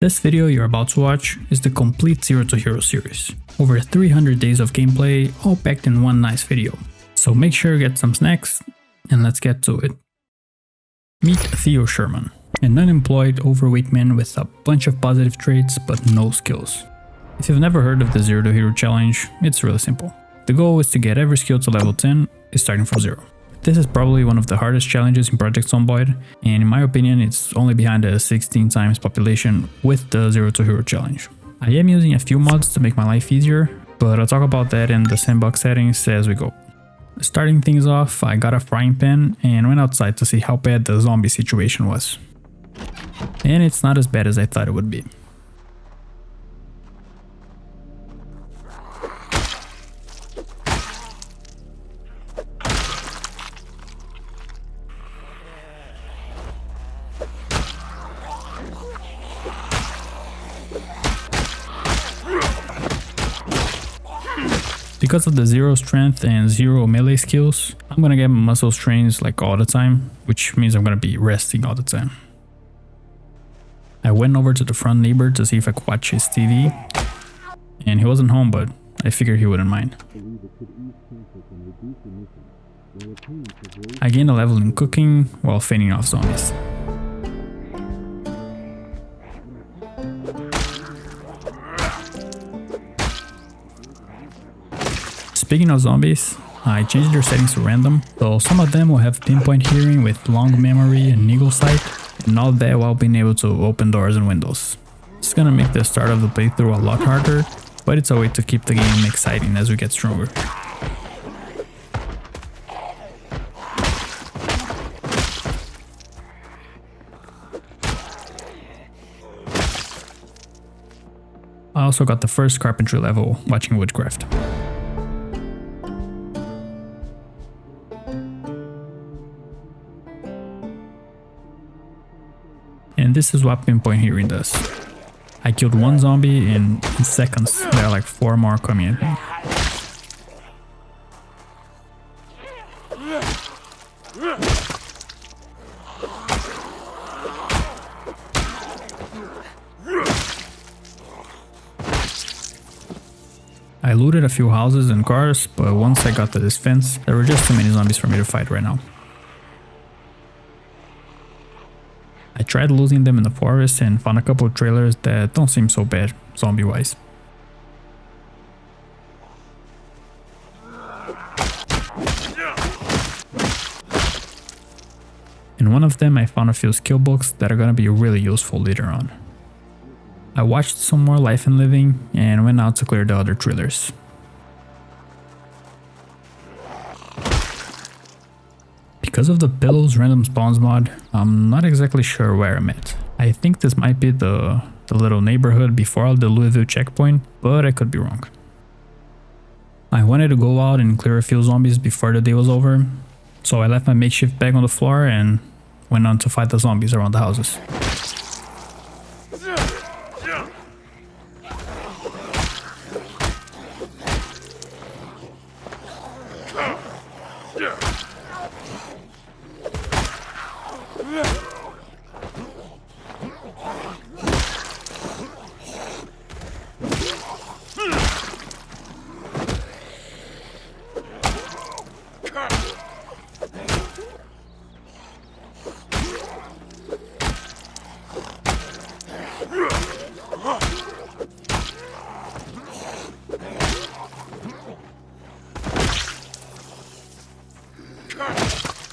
This video you're about to watch is the complete Zero to Hero series. Over 300 days of gameplay, all packed in one nice video. So make sure you get some snacks, and let's get to it. Meet Theo Sherman, an unemployed, overweight man with a bunch of positive traits but no skills. If you've never heard of the Zero to Hero challenge, it's really simple. The goal is to get every skill to level 10, starting from 0. This is probably one of the hardest challenges in Project Zomboid, and in my opinion it's only behind the 16 times population with the Zero to Hero challenge. I am using a few mods to make my life easier, but I'll talk about that in the sandbox settings as we go. Starting things off, I got a frying pan and went outside to see how bad the zombie situation was. And it's not as bad as I thought it would be. Because of the 0 strength and 0 melee skills, I'm gonna get my muscle strains like all the time, which means I'm gonna be resting all the time. I went over to the front neighbor to see if I could watch his TV, and he wasn't home, but I figured he wouldn't mind. I gained a level in cooking while fending off zombies. Speaking of zombies, I changed their settings to random, so some of them will have pinpoint hearing with long memory and eagle sight, and all that while being able to open doors and windows. It's gonna make the start of the playthrough a lot harder, but it's a way to keep the game exciting as we get stronger. I also got the first carpentry level watching woodcraft. And this is what pinpoint hearing does. I killed one zombie in seconds. There are like 4 more coming at me. I looted a few houses and cars, but once I got to this fence, there were just too many zombies for me to fight right now. I tried losing them in the forest and found a couple of trailers that don't seem so bad, zombie-wise. In one of them I found a few skill books that are gonna be really useful later on. I watched some more Life and Living and went out to clear the other trailers. Because of the Pillows random spawns mod, I'm not exactly sure where I'm at. I think this might be the little neighborhood before the Louisville checkpoint, but I could be wrong. I wanted to go out and clear a few zombies before the day was over, so I left my makeshift bag on the floor and went on to fight the zombies around the houses.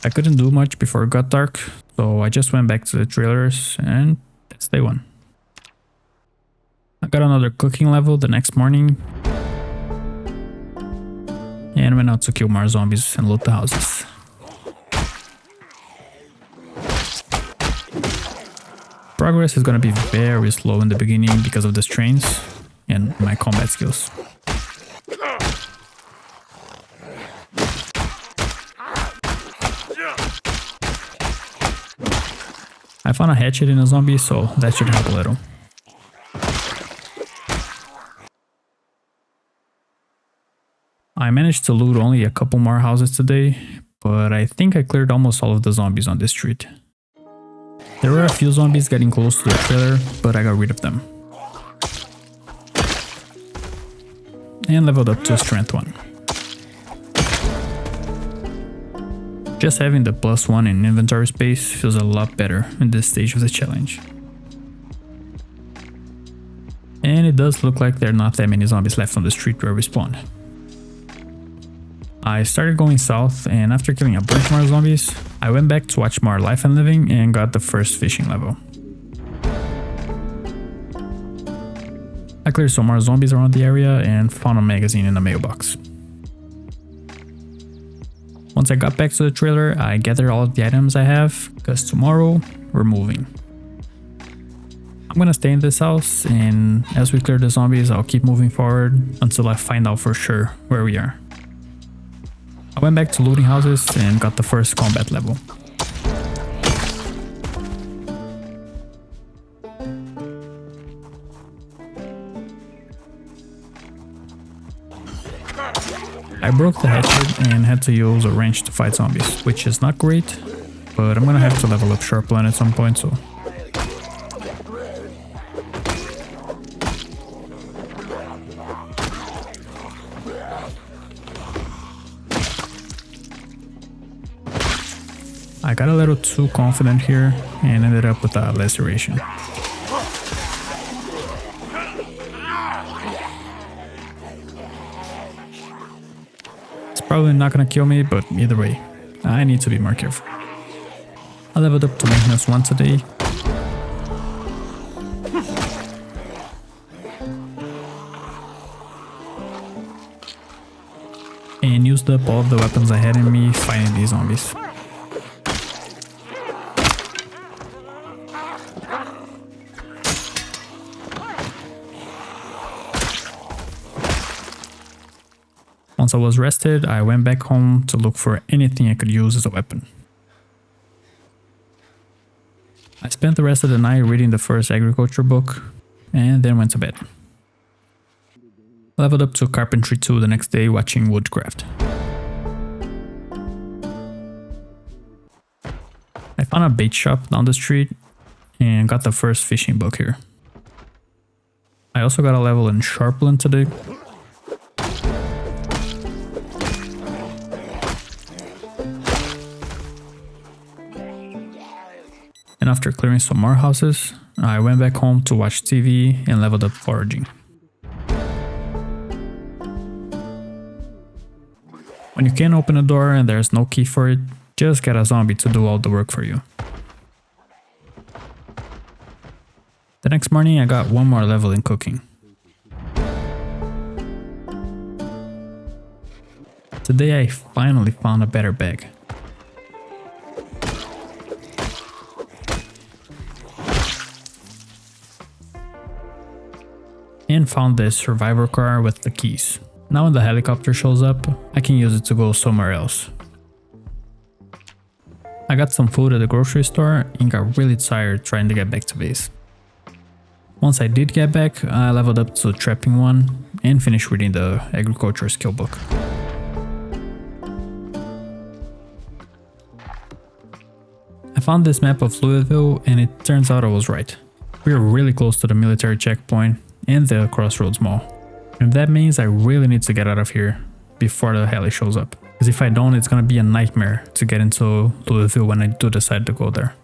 I couldn't do much before it got dark, so I just went back to the trailers and that's day 1. I got another cooking level the next morning and went out to kill more zombies and loot the houses. Progress is gonna be very slow in the beginning because of the strains and my combat skills. I found a hatchet in a zombie, so that should help a little. I managed to loot only a couple more houses today, but I think I cleared almost all of the zombies on this street. There were a few zombies getting close to the trailer, but I got rid of them. And leveled up to strength 1. Just having the +1 in inventory space feels a lot better in this stage of the challenge. And it does look like there are not that many zombies left on the street where we spawned. I started going south, and after killing a bunch more zombies, I went back to watch more Life and Living and got the first fishing level. I cleared some more zombies around the area and found a magazine in the mailbox. Once I got back to the trailer, I gathered all of the items I have, because tomorrow we're moving. I'm gonna stay in this house, and as we clear the zombies, I'll keep moving forward until I find out for sure where we are. I went back to looting houses and got the first combat level. I broke the hatchet and had to use a wrench to fight zombies, which is not great, but I'm gonna have to level up Sharpline at some point, so... I got a little too confident here and ended up with a laceration. It's probably not gonna kill me, but either way, I need to be more careful. I leveled up to maintenance 1 today. And used up all of the weapons I had in me fighting these zombies. Once I was rested, I went back home to look for anything I could use as a weapon. I spent the rest of the night reading the first agriculture book, and then went to bed. Leveled up to Carpentry 2 the next day watching Woodcraft. I found a bait shop down the street, and got the first fishing book here. I also got a level in Sharpline today. And after clearing some more houses, I went back home to watch TV and leveled up foraging. When you can't open a door and there's no key for it, just get a zombie to do all the work for you. The next morning I got one more level in cooking. Today I finally found a better bag. And found this survivor car with the keys. Now when the helicopter shows up, I can use it to go somewhere else. I got some food at the grocery store and got really tired trying to get back to base. Once I did get back, I leveled up to trapping 1 and finished reading the agriculture skill book. I found this map of Louisville and it turns out I was right. We are really close to the military checkpoint and the Crossroads Mall. And that means I really need to get out of here before the heli shows up. Because if I don't, it's gonna be a nightmare to get into Louisville when I do decide to go there.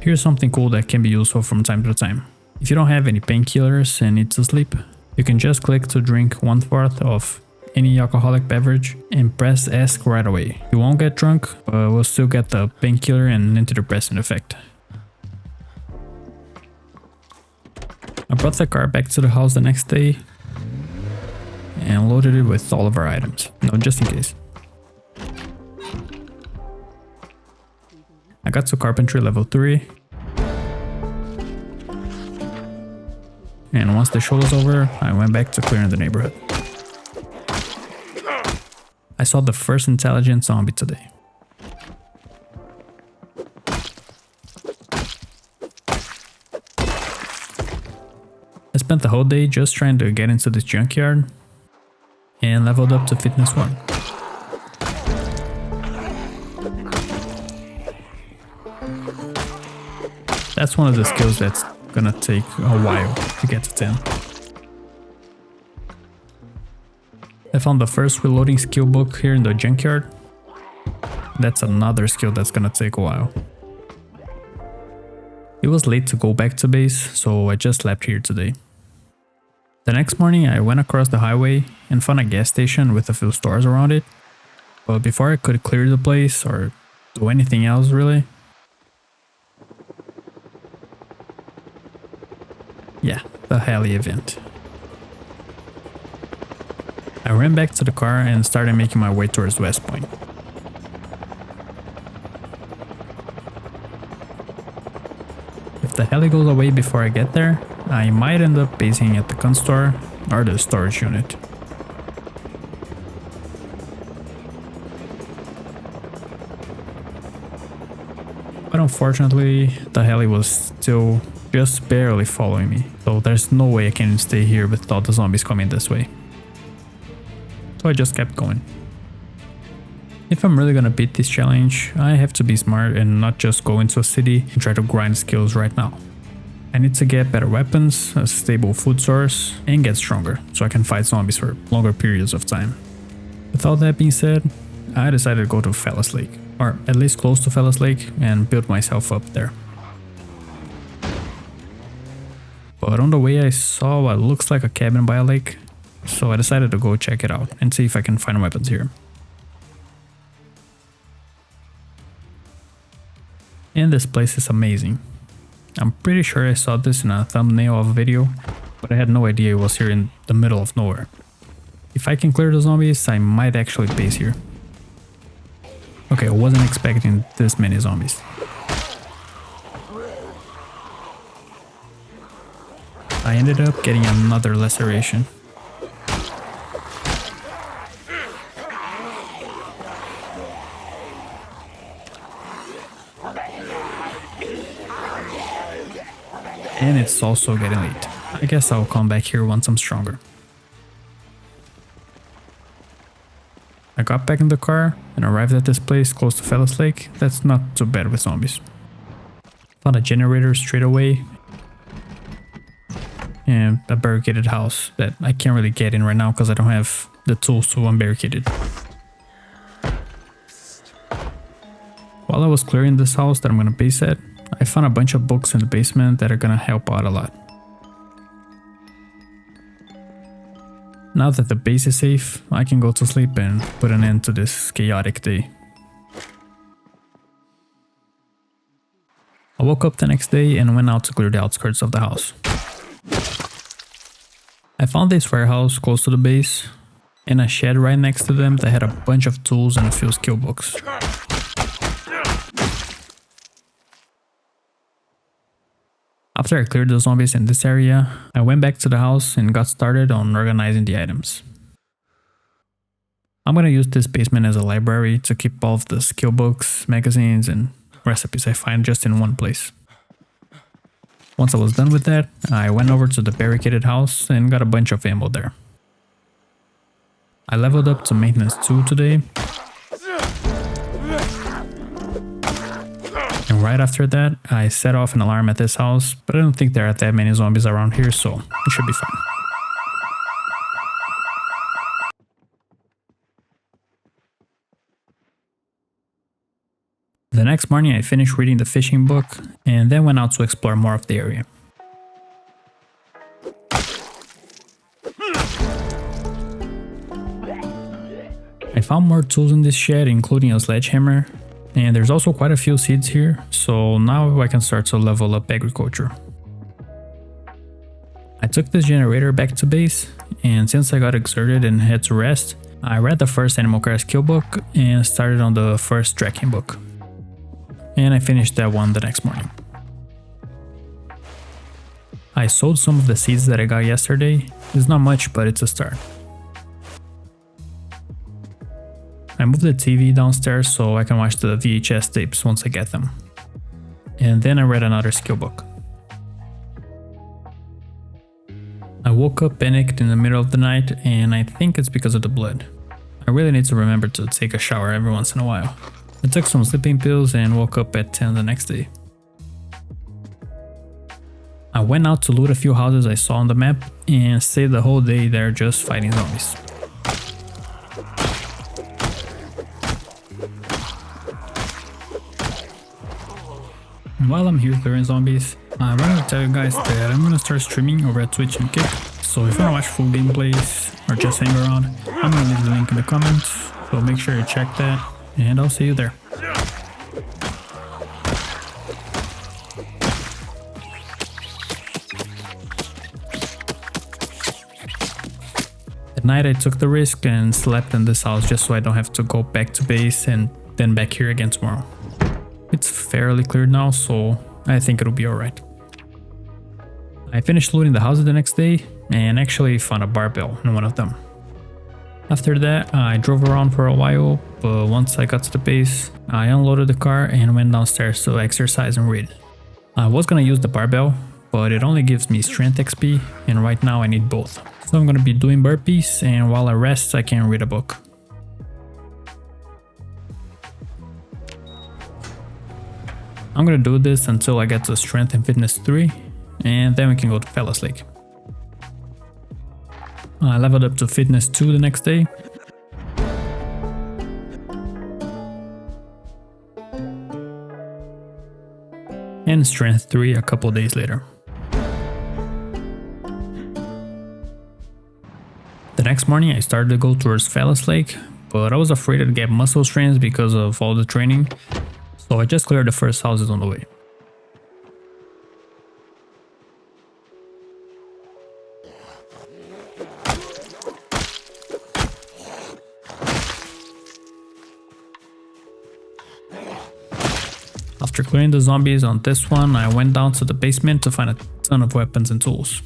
Here's something cool that can be useful from time to time. If you don't have any painkillers and need to sleep, you can just click to drink 1/4 of any alcoholic beverage and press ask right away. You won't get drunk, but will still get the painkiller and antidepressant effect. I brought the car back to the house the next day and loaded it with all of our items, just in case. I got to carpentry level 3, and once the show was over, I went back to clearing the neighborhood. I saw the first intelligent zombie today. I spent the whole day just trying to get into this junkyard and leveled up to fitness 1. That's one of the skills that's gonna take a while to get to 10. I found the first reloading skill book here in the junkyard. That's another skill that's gonna take a while. It was late to go back to base, so I just left here today. The next morning I went across the highway and found a gas station with a few stores around it. But before I could clear the place or do anything else really, yeah, the heli event. I ran back to the car and started making my way towards West Point. If the heli goes away before I get there, I might end up basing at the gun store or the storage unit. But unfortunately, the heli was still just barely following me, so there's no way I can stay here with all the zombies coming this way. So I just kept going. If I'm really gonna beat this challenge, I have to be smart and not just go into a city and try to grind skills right now. I need to get better weapons, a stable food source, and get stronger so I can fight zombies for longer periods of time. With all that being said, I decided to go to Fellas Lake, or at least close to Fellas Lake, and build myself up there. But on the way I saw what looks like a cabin by a lake, so I decided to go check it out and see if I can find weapons here. And this place is amazing. I'm pretty sure I saw this in a thumbnail of a video, but I had no idea it was here in the middle of nowhere. If I can clear the zombies, I might actually base here. Okay, I wasn't expecting this many zombies. I ended up getting another laceration. And it's also getting late. I guess I'll come back here once I'm stronger. I got back in the car and arrived at this place close to Fellas Lake. That's not too bad with zombies. Found a generator straight away. And a barricaded house that I can't really get in right now because I don't have the tools to unbarricade it. While I was clearing this house that I'm gonna base at, I found a bunch of books in the basement that are gonna help out a lot. Now that the base is safe, I can go to sleep and put an end to this chaotic day. I woke up the next day and went out to clear the outskirts of the house. I found this warehouse close to the base and a shed right next to them that had a bunch of tools and a few skill books. After I cleared the zombies in this area, I went back to the house and got started on organizing the items. I'm gonna use this basement as a library to keep all of the skill books, magazines, and recipes I find just in one place. Once I was done with that, I went over to the barricaded house and got a bunch of ammo there. I leveled up to maintenance 2 today. And right after that, I set off an alarm at this house, but I don't think there are that many zombies around here, so it should be fine. The next morning I finished reading the fishing book and then went out to explore more of the area. I found more tools in this shed, including a sledgehammer. And there's also quite a few seeds here, so now I can start to level up agriculture. I took this generator back to base, and since I got exerted and had to rest, I read the first Animal Care skill book and started on the first tracking book. And I finished that one the next morning. I sold some of the seeds that I got yesterday. It's not much, but it's a start. I moved the TV downstairs so I can watch the VHS tapes once I get them. And then I read another skill book. I woke up panicked in the middle of the night, and I think it's because of the blood. I really need to remember to take a shower every once in a while. I took some sleeping pills and woke up at 10 the next day. I went out to loot a few houses I saw on the map and stayed the whole day there just fighting zombies. While I'm here clearing zombies, I wanted to tell you guys that I'm gonna start streaming over at Twitch and Kick, so if you wanna watch full gameplays or just hang around, I'm gonna leave the link in the comments, so make sure you check that, and I'll see you there. At night I took the risk and slept in this house just so I don't have to go back to base and then back here again tomorrow. It's fairly cleared now, so I think it'll be alright. I finished looting the houses the next day and actually found a barbell in one of them. After that, I drove around for a while, but once I got to the base, I unloaded the car and went downstairs to exercise and read. I was gonna use the barbell, but it only gives me strength XP, and right now I need both. So I'm gonna be doing burpees, and while I rest, I can read a book. I'm gonna do this until I get to Strength and Fitness 3, and then we can go to Fellas Lake. I leveled up to Fitness 2 the next day. And Strength 3 a couple days later. The next morning I started to go towards Fellas Lake, but I was afraid to get muscle strains because of all the training. So I just cleared the first houses on the way. After clearing the zombies on this one, I went down to the basement to find a ton of weapons and tools.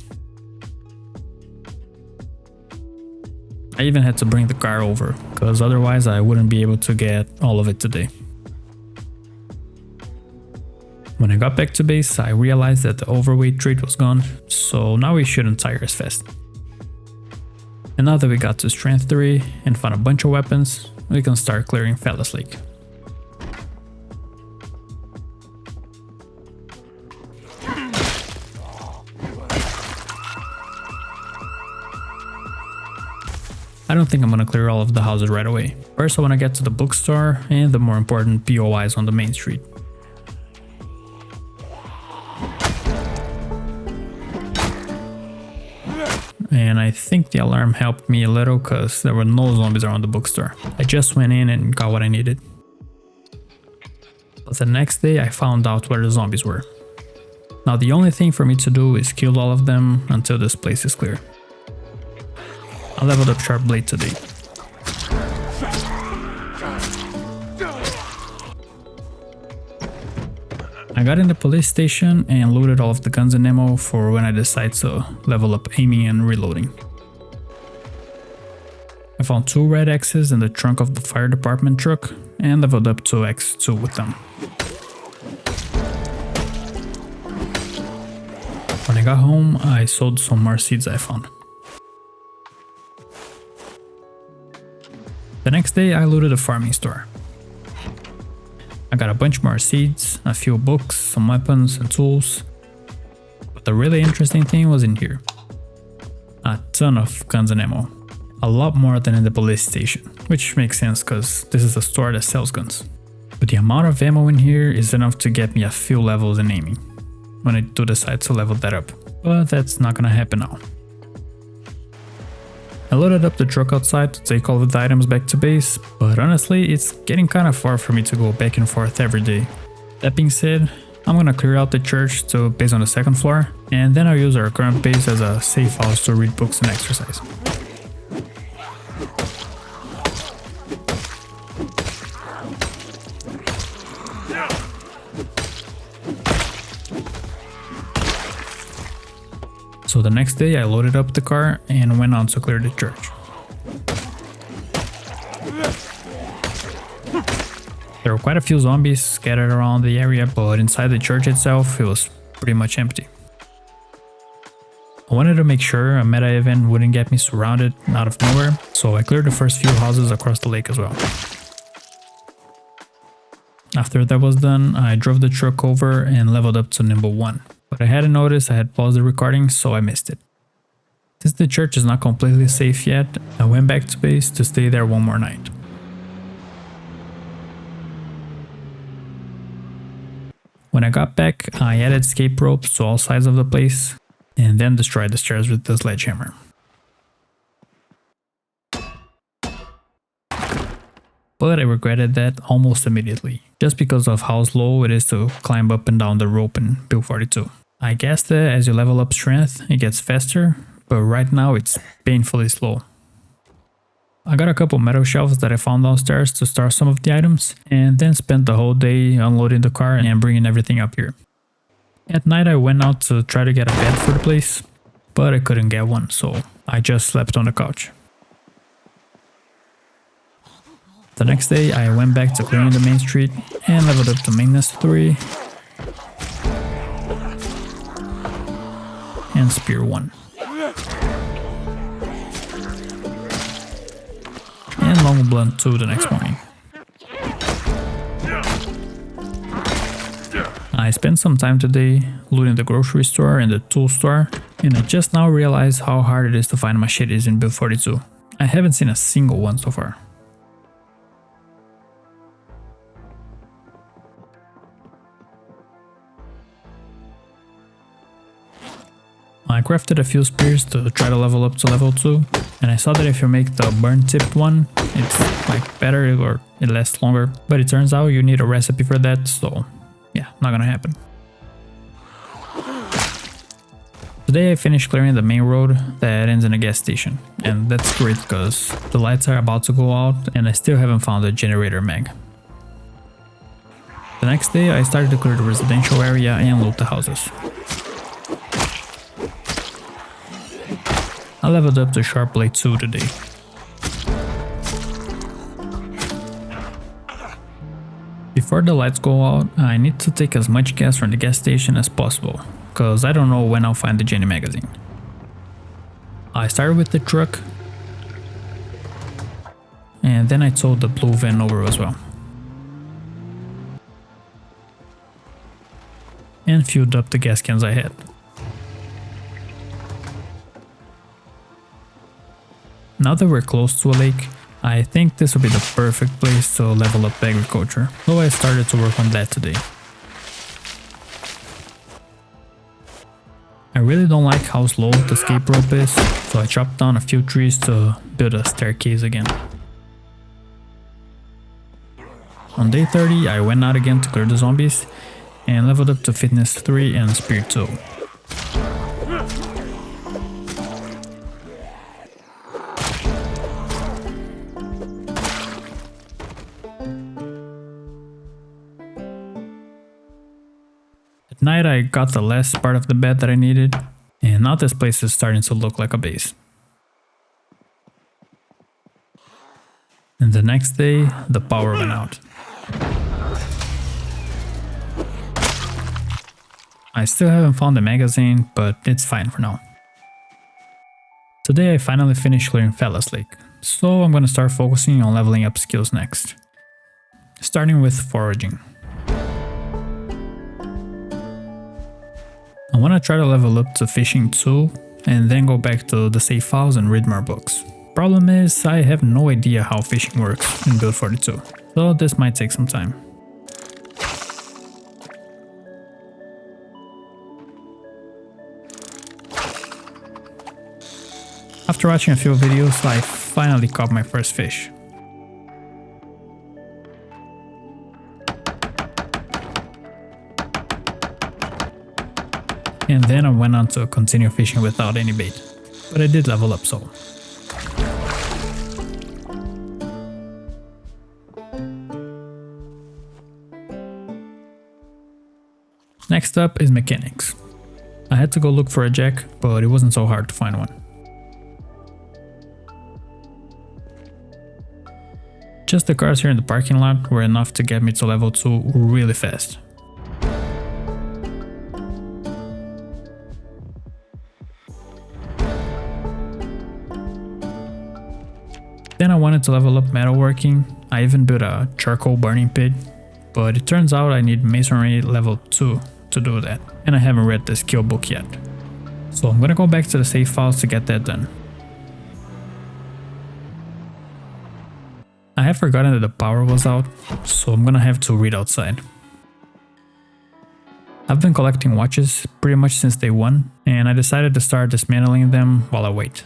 I even had to bring the car over, because otherwise I wouldn't be able to get all of it today. When I got back to base, I realized that the overweight trait was gone, so now we shouldn't tire as fast. And now that we got to Strength 3 and found a bunch of weapons, we can start clearing Fellas Lake. I don't think I'm gonna clear all of the houses right away. First I wanna get to the bookstore and the more important POIs on the main street. And I think the alarm helped me a little because there were no zombies around the bookstore. I just went in and got what I needed. But the next day I found out where the zombies were. Now the only thing for me to do is kill all of them until this place is clear. I leveled up Sharp Blade today. I got in the police station and looted all of the guns and ammo for when I decide to level up aiming and reloading. I found 2 red X's in the trunk of the fire department truck and leveled up to X2 with them. When I got home, I sold some more seeds I found. The next day I looted a farming store. I got a bunch more seeds, a few books, some weapons and tools. But the really interesting thing was in here. A ton of guns and ammo. A lot more than in the police station, which makes sense because this is a store that sells guns. But the amount of ammo in here is enough to get me a few levels in aiming, when I do decide to level that up. But that's not gonna happen now. I loaded up the truck outside to take all of the items back to base, but honestly it's getting kinda far for me to go back and forth every day. That being said, I'm gonna clear out the church to base on the 2nd floor, and then I'll use our current base as a safe house to read books and exercise. So the next day I loaded up the car and went on to clear the church. There were quite a few zombies scattered around the area, but inside the church itself it was pretty much empty. I wanted to make sure a meta event wouldn't get me surrounded out of nowhere, so I cleared the first few houses across the lake as well. After that was done, I drove the truck over and leveled up to Nimble 1. but I hadn't noticed I had paused the recording, so I missed it. Since the church is not completely safe yet, I went back to base to stay there one more night. When I got back, I added escape ropes to all sides of the place, and then destroyed the stairs with the sledgehammer. But I regretted that almost immediately, just because of how slow it is to climb up and down the rope in Build 42. I guess that as you level up strength, it gets faster, but right now it's painfully slow. I got a couple metal shelves that I found downstairs to store some of the items, and then spent the whole day unloading the car and bringing everything up here. At night I went out to try to get a bed for the place, but I couldn't get one, so I just slept on the couch. The next day I went back to clearing the main street and leveled up to maintenance 3 and spear 1. And long blunt 2 the next morning. I spent some time today looting the grocery store and the tool store, and I just now realized how hard it is to find machetes in Build 42. I haven't seen a single one so far. I crafted a few spears to try to level up to level 2, and I saw that if you make the burn tipped one, it's like better or it lasts longer, but it turns out you need a recipe for that, so yeah, not gonna happen. Today I finished clearing the main road that ends in a gas station, and that's great because the lights are about to go out and I still haven't found a generator mag. The next day I started to clear the residential area and loot the houses. I leveled up to Sharp Blade 2 today. Before the lights go out, I need to take as much gas from the gas station as possible, cause I don't know when I'll find the Jenny magazine. I started with the truck, and then I towed the blue van over as well. And filled up the gas cans I had. Now that we're close to a lake, I think this will be the perfect place to level up agriculture, so I started to work on that today. I really don't like how slow the escape rope is, so I chopped down a few trees to build a staircase again. On day 30 I went out again to clear the zombies, and leveled up to fitness 3 and spear 2. At night I got the last part of the bed that I needed, and now this place is starting to look like a base. And the next day, the power went out. I still haven't found the magazine, but it's fine for now. Today I finally finished clearing Fella's Lake, so I'm gonna start focusing on leveling up skills next. Starting with foraging. I wanna try to level up to fishing too, and then go back to the save files and read more books. Problem is, I have no idea how fishing works in Build 42, so this might take some time. After watching a few videos, I finally caught my first fish. And then I went on to continue fishing without any bait, but I did level up so. Next up is mechanics. I had to go look for a jack, but it wasn't so hard to find one. Just the cars here in the parking lot were enough to get me to level 2 really fast. Then I wanted to level up metalworking. I even built a charcoal burning pit, but it turns out I need masonry level 2 to do that, and I haven't read the skill book yet. So I'm gonna go back to the save files to get that done. I have forgotten that the power was out, so I'm gonna have to read outside. I've been collecting watches pretty much since day one, and I decided to start dismantling them while I wait.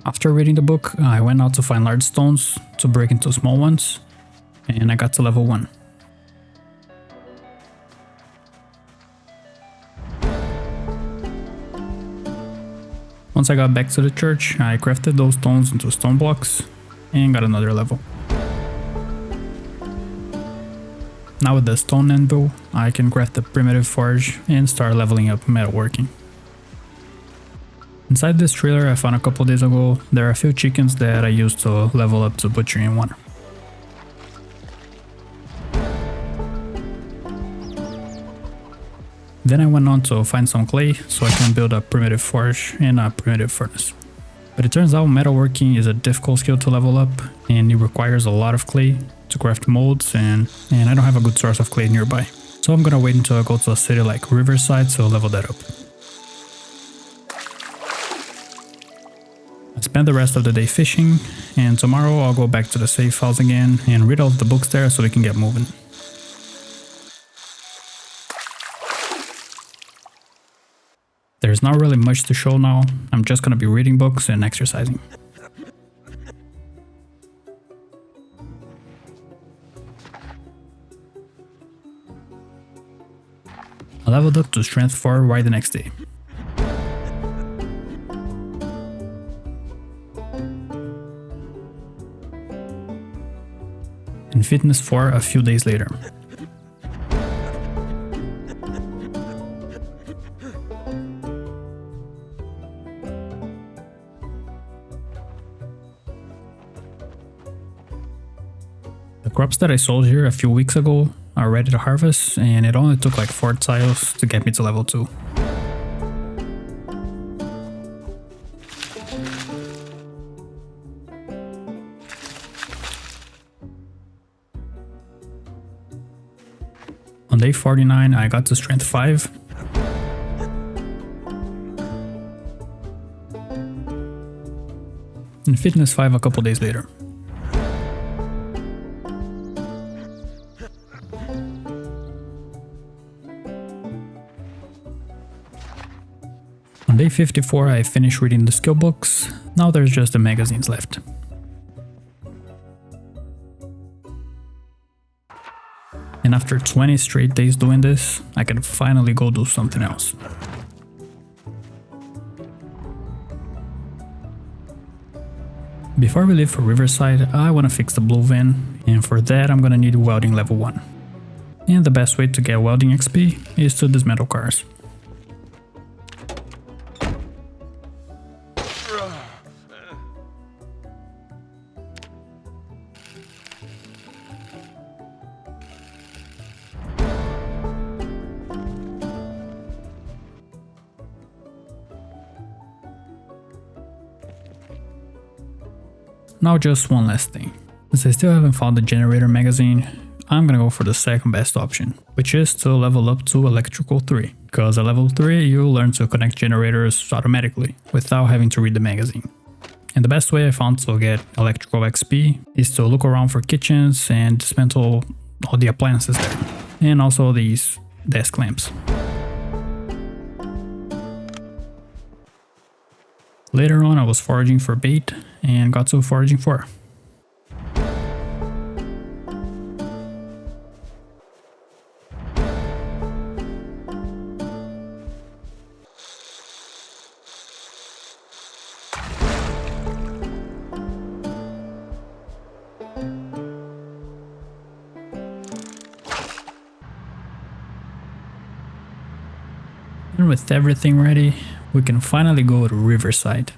After reading the book, I went out to find large stones to break into small ones, and I got to level 1. Once I got back to the church, I crafted those stones into stone blocks and got another level. Now with the stone anvil, I can craft the primitive forge and start leveling up metalworking. Inside this trailer I found a couple days ago, there are a few chickens that I used to level up to butchering 1. Then I went on to find some clay so I can build a primitive forge and a primitive furnace. But it turns out metalworking is a difficult skill to level up, and it requires a lot of clay to craft molds, and I don't have a good source of clay nearby. So I'm gonna wait until I go to a city like Riverside to level that up. I spent the rest of the day fishing, and tomorrow I'll go back to the save files again and read all of the books there so we can get moving. There's not really much to show now, I'm just gonna be reading books and exercising. I leveled up to strength 4 right the next day. And fitness 4 a few days later. The crops that I sold here a few weeks ago are ready to harvest, and it only took like 4 tiles to get me to level 2. On day 49 I got to strength 5. And fitness 5 a couple days later. On day 54 I finished reading the skill books, now there's just the magazines left. And after 20 straight days doing this, I can finally go do something else. Before we leave for Riverside, I want to fix the blue van, and for that I'm gonna need welding level 1. And the best way to get welding XP is to dismantle cars. Now just one last thing. Since I still haven't found the generator magazine, I'm gonna go for the second best option, which is to level up to electrical 3. Because at level 3 you'll learn to connect generators automatically without having to read the magazine. And the best way I found to get electrical XP is to look around for kitchens and dismantle all the appliances there. And also these desk lamps. Later on I was foraging for bait and got to foraging 4. And with everything ready, we can finally go to Riverside.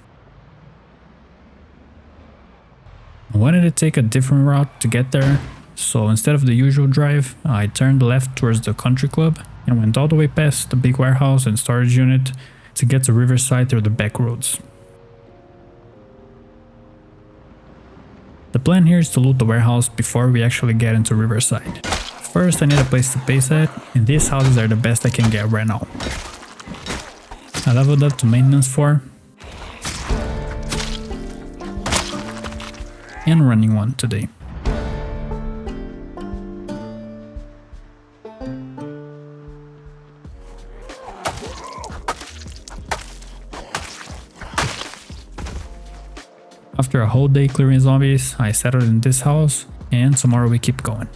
I wanted to take a different route to get there, so instead of the usual drive, I turned left towards the country club and went all the way past the big warehouse and storage unit to get to Riverside through the back roads. The plan here is to loot the warehouse before we actually get into Riverside. First I need a place to base at, and these houses are the best I can get right now. I leveled up to maintenance 4 and running 1 today. After a whole day clearing zombies, I settled in this house, and tomorrow we keep going.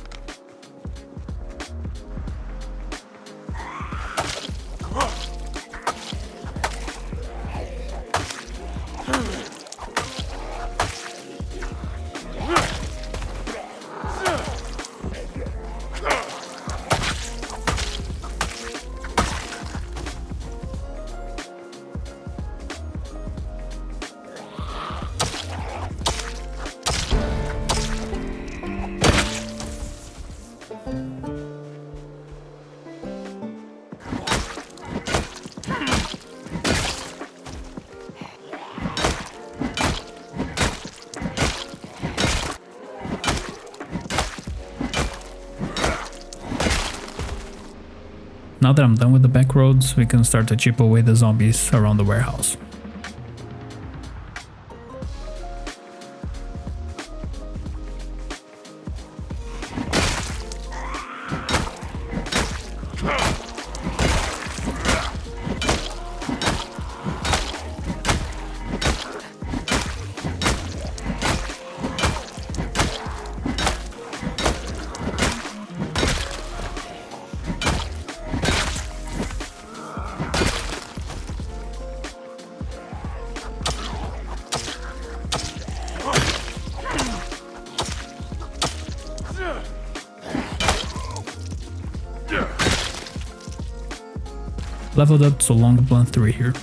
Now that I'm done with the back roads, we can start to chip away the zombies around the warehouse. Leveled up to long blunt 3 here.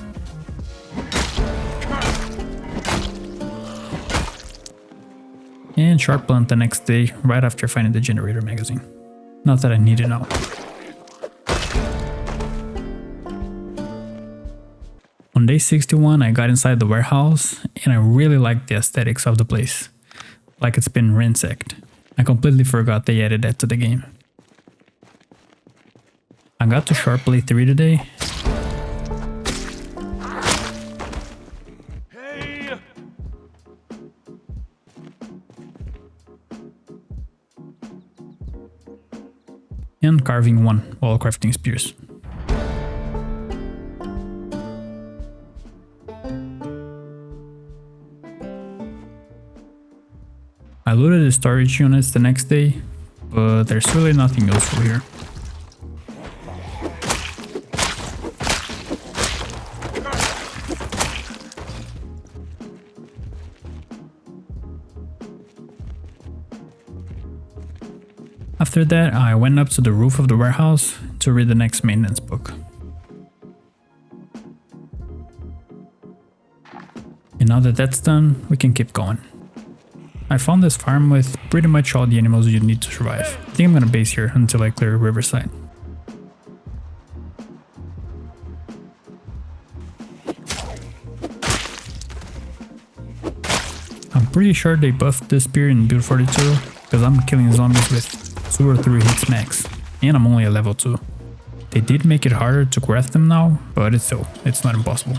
And sharp blunt the next day, right after finding the generator magazine. Not that I need it now. On day 61 I got inside the warehouse, and I really liked the aesthetics of the place. Like it's been ransacked. I completely forgot they added that to the game. I got to sharp blade 3 today. And carving 1 while crafting spears. I looted the storage units the next day, but there's really nothing useful here. After that, I went up to the roof of the warehouse to read the next maintenance book. And now that that's done, we can keep going. I found this farm with pretty much all the animals you need to survive. I think I'm gonna base here until I clear Riverside. I'm pretty sure they buffed this spear in build 42, because I'm killing zombies with 2 or 3 hits max, and I'm only a level 2. They did make it harder to craft them now, but it's not impossible.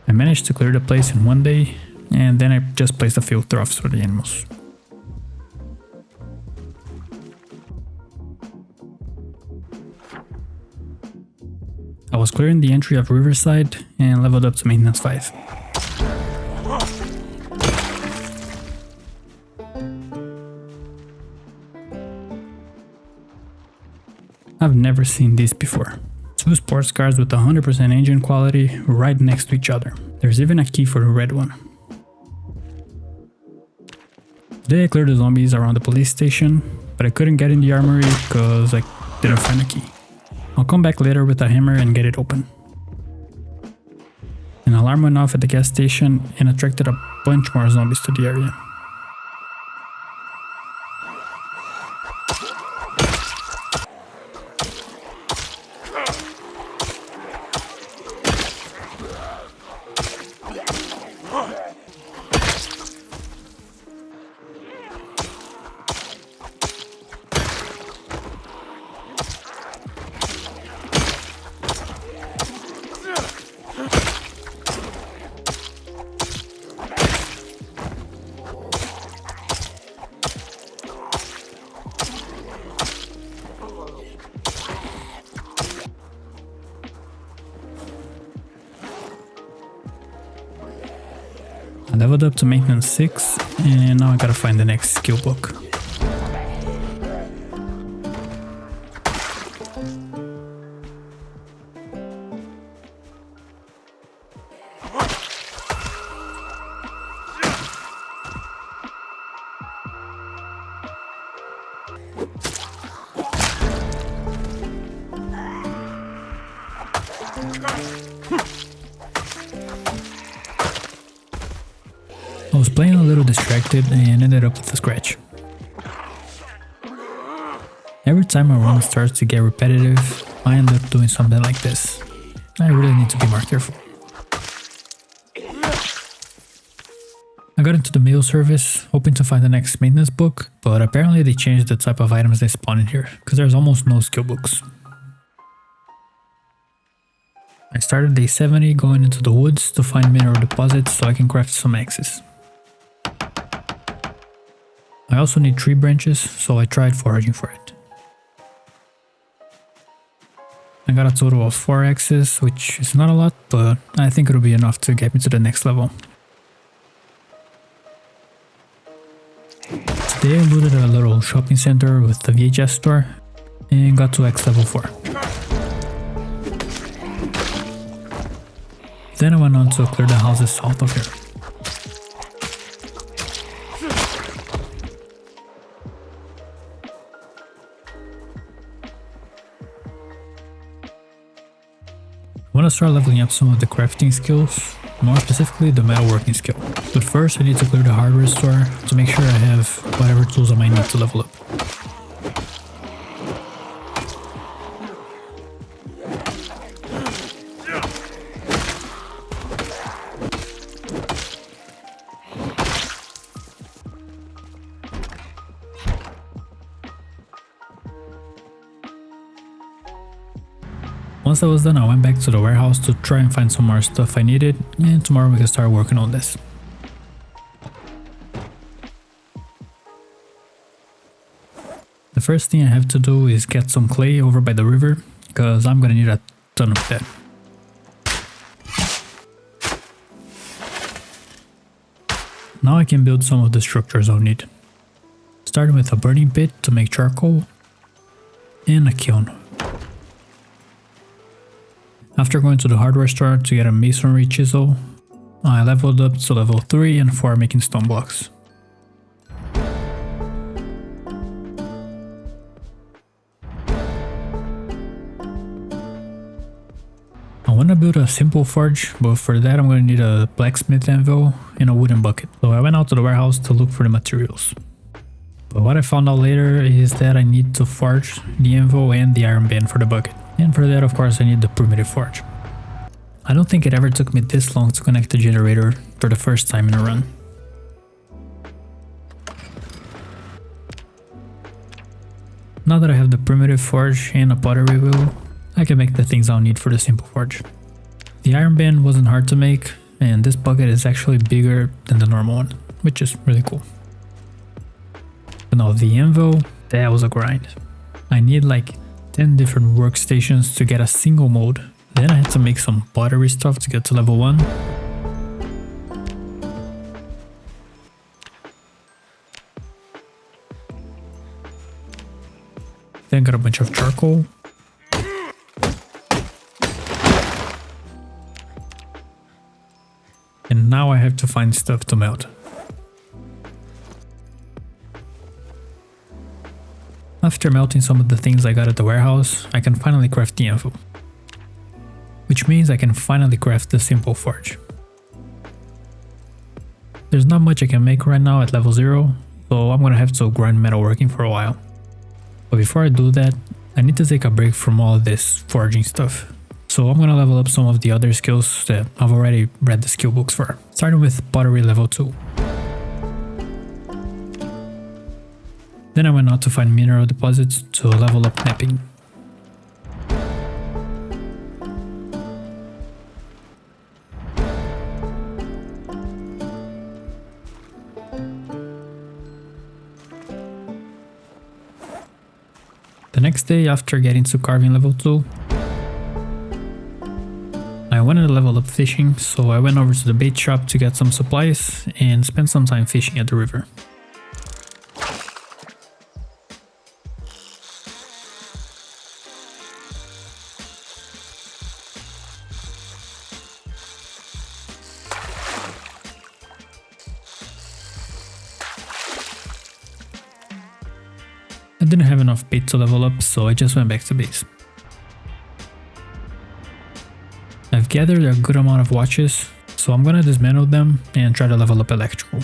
I managed to clear the place in 1 day, and then I just placed a few troughs for the animals. I was clearing the entry of Riverside and leveled up to maintenance 5. I've never seen this before. 2 sports cars with 100% engine quality right next to each other. There's even a key for the red one. Today I cleared the zombies around the police station, but I couldn't get in the armory because I didn't find a key. I'll come back later with a hammer and get it open. An alarm went off at the gas station and attracted a bunch more zombies to the area. leveled up to maintenance 6, and now I gotta find the next skill book. I was playing a little distracted and ended up with a scratch. Every time my run starts to get repetitive, I end up doing something like this. I really need to be more careful. I got into the mail service, hoping to find the next maintenance book, but apparently they changed the type of items they spawn in here, because there's almost no skill books. I started day 70 going into the woods to find mineral deposits so I can craft some axes. I also need tree branches, so I tried foraging for it. I got a total of 4 axes, which is not a lot, but I think it'll be enough to get me to the next level. Today I looted a little shopping center with the VHS store and got to X level 4. Then I went on to clear the houses south of here. I want to start leveling up some of the crafting skills, more specifically the metalworking skill. But first I need to clear the hardware store to make sure I have whatever tools I might need to level up. Once that was done, I went back to the warehouse to try and find some more stuff I needed, and tomorrow we can start working on this. The first thing I have to do is get some clay over by the river, because I'm gonna need a ton of that. Now I can build some of the structures I'll need. Starting with a burning pit to make charcoal, and a kiln. After going to the hardware store to get a masonry chisel, I leveled up to level 3 and 4 making stone blocks. I want to build a simple forge, but for that I'm going to need a blacksmith anvil and a wooden bucket. So I went out to the warehouse to look for the materials. But what I found out later is that I need to forge the anvil and the iron band for the bucket. And for that, of course, I need the primitive forge. I don't think it ever took me this long to connect the generator for the first time in a run. Now that I have the primitive forge and a pottery wheel, I can make the things I'll need for the simple forge. The iron band wasn't hard to make, and this bucket is actually bigger than the normal one, which is really cool. But now the anvil, that was a grind. I need like 10 different workstations to get a single mold. Then I had to make some pottery stuff to get to level 1. Then got a bunch of charcoal. And now I have to find stuff to melt. After melting some of the things I got at the warehouse, I can finally craft the anvil. Which means I can finally craft the simple forge. There's not much I can make right now at level 0, so I'm gonna have to grind metalworking for a while. But before I do that, I need to take a break from all this forging stuff. So I'm gonna level up some of the other skills that I've already read the skill books for, starting with pottery level 2. Then I went out to find mineral deposits to level up mapping. The next day, after getting to carving level 2, I wanted to level up fishing, so I went over to the bait shop to get some supplies and spent some time fishing at the river. I didn't have enough bait to level up, so I just went back to base. I've gathered a good amount of watches, so I'm gonna dismantle them and try to level up electrical.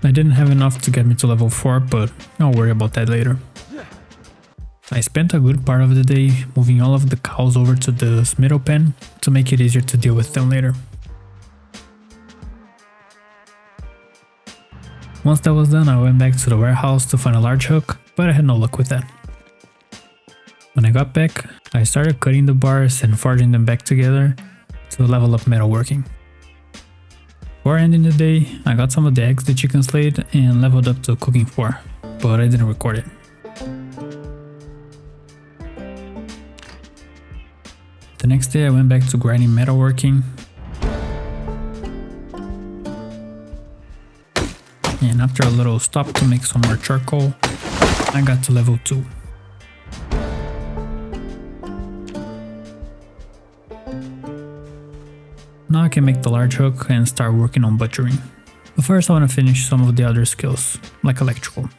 I didn't have enough to get me to level 4, but I'll worry about that later. I spent a good part of the day moving all of the cows over to the middle pen to make it easier to deal with them later. Once that was done, I went back to the warehouse to find a large hook, but I had no luck with that. When I got back, I started cutting the bars and forging them back together to level up metalworking. Before ending the day, I got some of the eggs the chickens laid and leveled up to cooking 4, but I didn't record it. The next day I went back to grinding metalworking, and after a little stop to make some more charcoal, I got to level 2. Now I can make the large hook and start working on butchering. But first I want to finish some of the other skills, like electrical.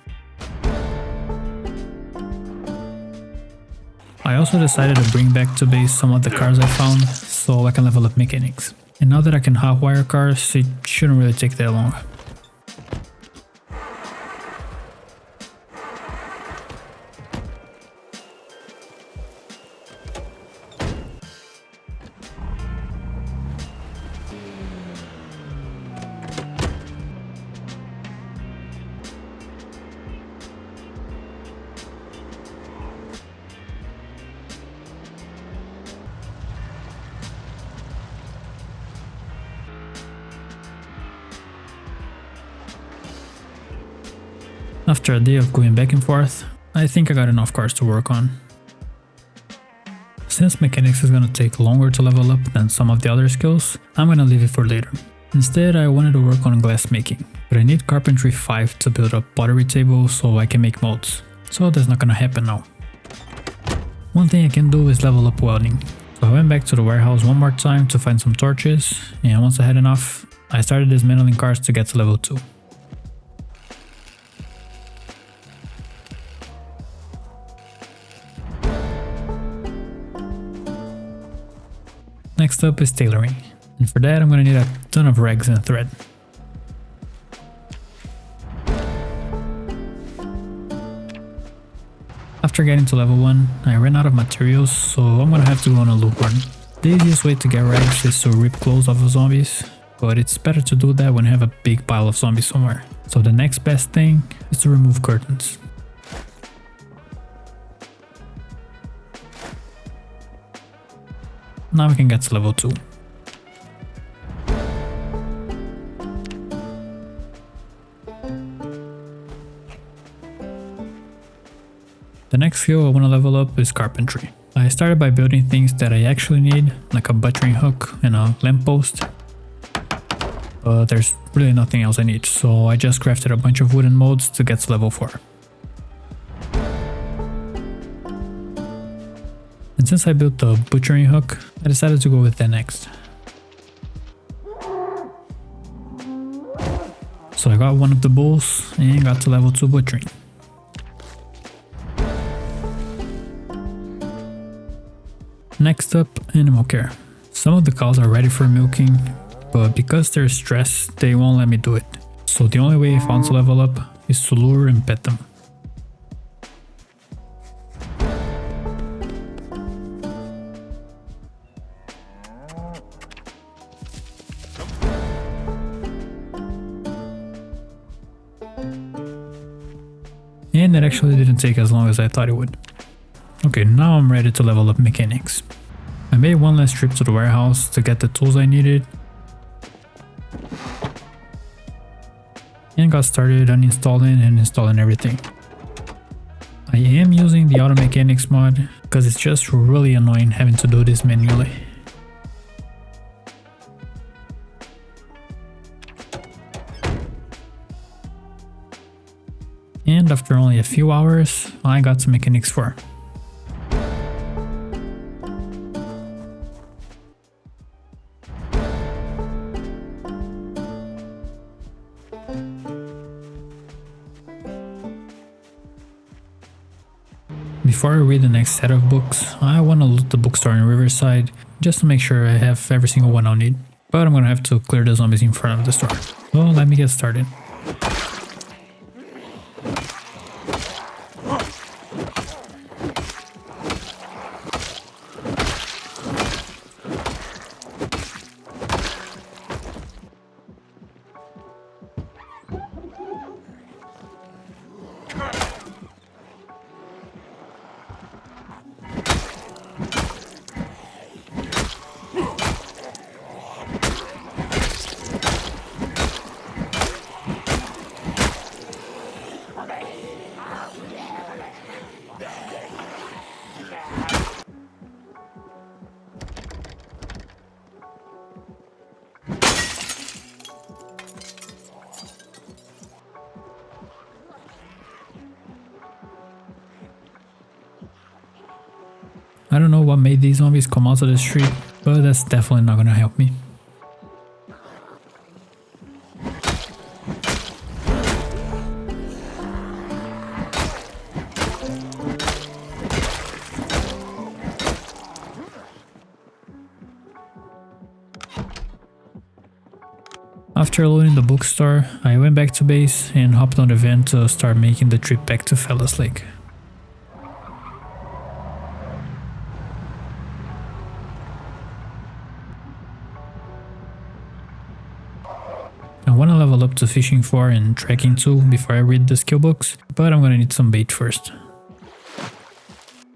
I also decided to bring back to base some of the cars I found, so I can level up mechanics. And now that I can hotwire cars, it shouldn't really take that long. After a day of going back and forth, I think I got enough cars to work on. Since mechanics is gonna take longer to level up than some of the other skills, I'm gonna leave it for later. Instead, I wanted to work on glass making, but I need carpentry 5 to build a pottery table so I can make molds, so that's not gonna happen now. One thing I can do is level up welding. So I went back to the warehouse one more time to find some torches, and once I had enough, I started dismantling cars to get to level 2. Next up is tailoring, and for that I'm gonna need a ton of rags and thread. After getting to level 1, I ran out of materials, so I'm gonna have to go on a loot run. The easiest way to get rags is to rip clothes off of zombies, but it's better to do that when you have a big pile of zombies somewhere. So the next best thing is to remove curtains. Now we can get to level 2. The next skill I want to level up is carpentry. I started by building things that I actually need, like a butchering hook and a lamppost. But there's really nothing else I need, so I just crafted a bunch of wooden molds to get to level 4. And since I built the butchering hook, I decided to go with that next. So I got one of the bulls and got to level 2 butchering. Next up, animal care. Some of the cows are ready for milking, but because they're stressed, they won't let me do it. So the only way I found to level up is to lure and pet them. And it actually didn't take as long as I thought it would. Okay, now I'm ready to level up mechanics. I made one last trip to the warehouse to get the tools I needed, and got started uninstalling and installing everything. the auto mechanics mod because it's just really annoying having to do this manually. And after only a few hours, I got to Mechanics 4. Before I read the next set of books, I want to loot the bookstore in Riverside just to make sure I have every single one I'll need. But I'm gonna have to clear the zombies in front of the store. So let me get started. I don't know what made these zombies come out of the street, but that's definitely not gonna help me. After looting the bookstore, I went back to base and hopped on the van to start making the trip back to Fellas Lake. I want to level up to Fishing 4 and Trekking 2 before I read the skill books, but I'm gonna need some bait first.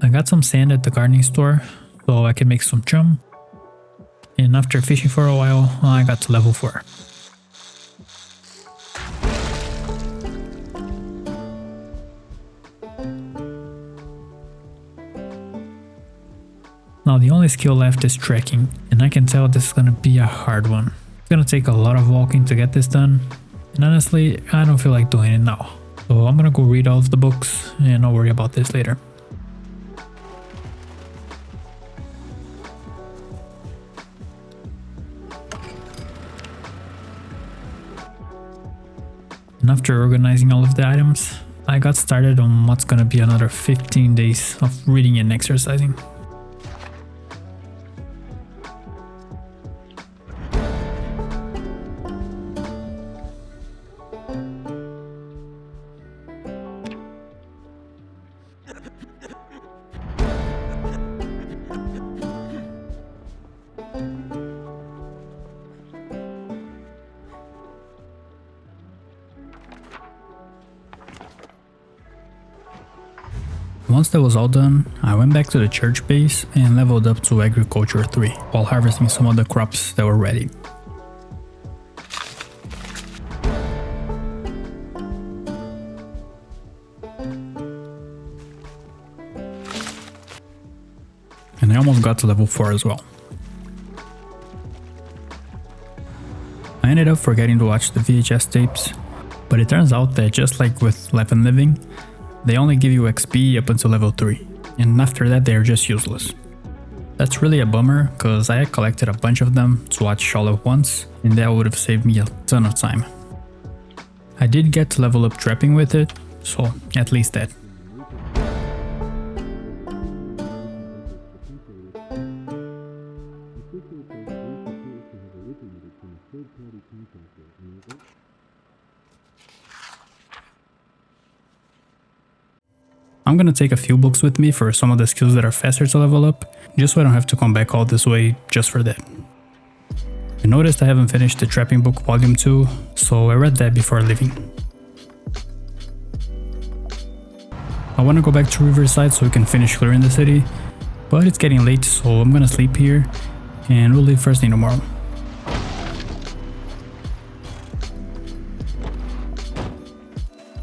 I got some sand at the gardening store, so I can make some chum. And after fishing for a while, I got to level 4. Now the only skill left is Trekking, and I can tell this is gonna be a hard one. It's gonna take a lot of walking to get this done, and honestly, I don't feel like doing it now. So I'm gonna go read all of the books, and I'll worry about this later. And after organizing all of the items, I got started on what's gonna be another 15 days of reading and exercising. Once that was all done, I went back to the church base and leveled up to Agriculture 3 while harvesting some of the crops that were ready. And I almost got to level 4 as well. I ended up forgetting to watch the VHS tapes, but it turns out that just like with Life and Living, they only give you XP up until level 3, and after that they're just useless. That's really a bummer, cause I had collected a bunch of them to watch all at once, and that would have saved me a ton of time. I did get to level up trapping with it, so at least that. I'm gonna take a few books with me for some of the skills that are faster to level up, just so I don't have to come back all this way just for that. I noticed I haven't finished the Trapping book volume 2, so I read that before leaving. I wanna go back to Riverside so we can finish clearing the city, but it's getting late, so I'm gonna sleep here, and we'll leave first thing tomorrow.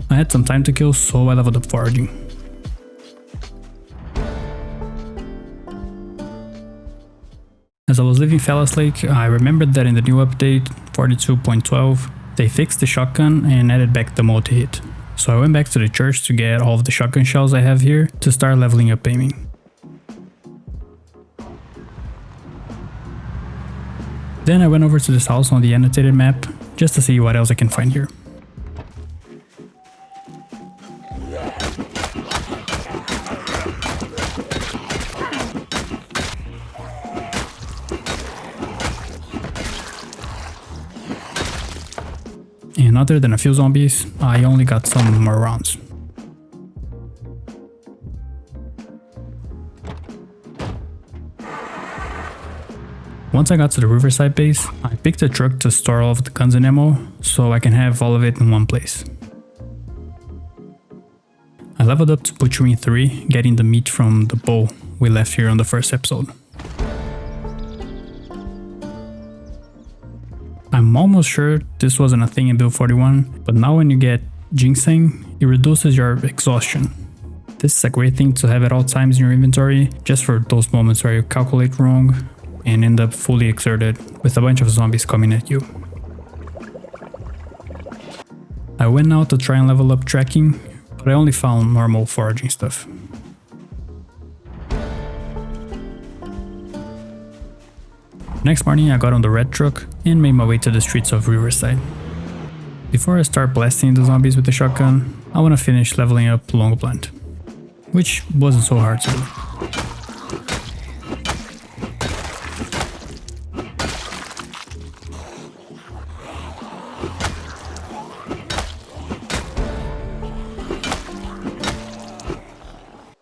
I had some time to kill, so I leveled up foraging. As I was leaving Fellas Lake, I remembered that in the new update 42.12, they fixed the shotgun and added back the mode to hit. So I went back to the church to get all of the shotgun shells I have here to start leveling up aiming. Then I went over to this house on the annotated map just to see what else I can find here. And other than a few zombies, I only got some more rounds. Once I got to the Riverside base, I picked a truck to store all of the guns and ammo, so I can have all of it in one place. I leveled up to Butchering 3, getting the meat from the bow we left here on the first episode. I'm almost sure this wasn't a thing in build 41, but now when you get Ginseng, it reduces your exhaustion. This is a great thing to have at all times in your inventory, just for those moments where you calculate wrong and end up fully exerted with a bunch of zombies coming at you. I went now to try and level up tracking, but I only found normal foraging stuff. Next morning I got on the red truck and made my way to the streets of Riverside. Before I start blasting the zombies with the shotgun, I want to finish leveling up Long Blunt, which wasn't so hard to do.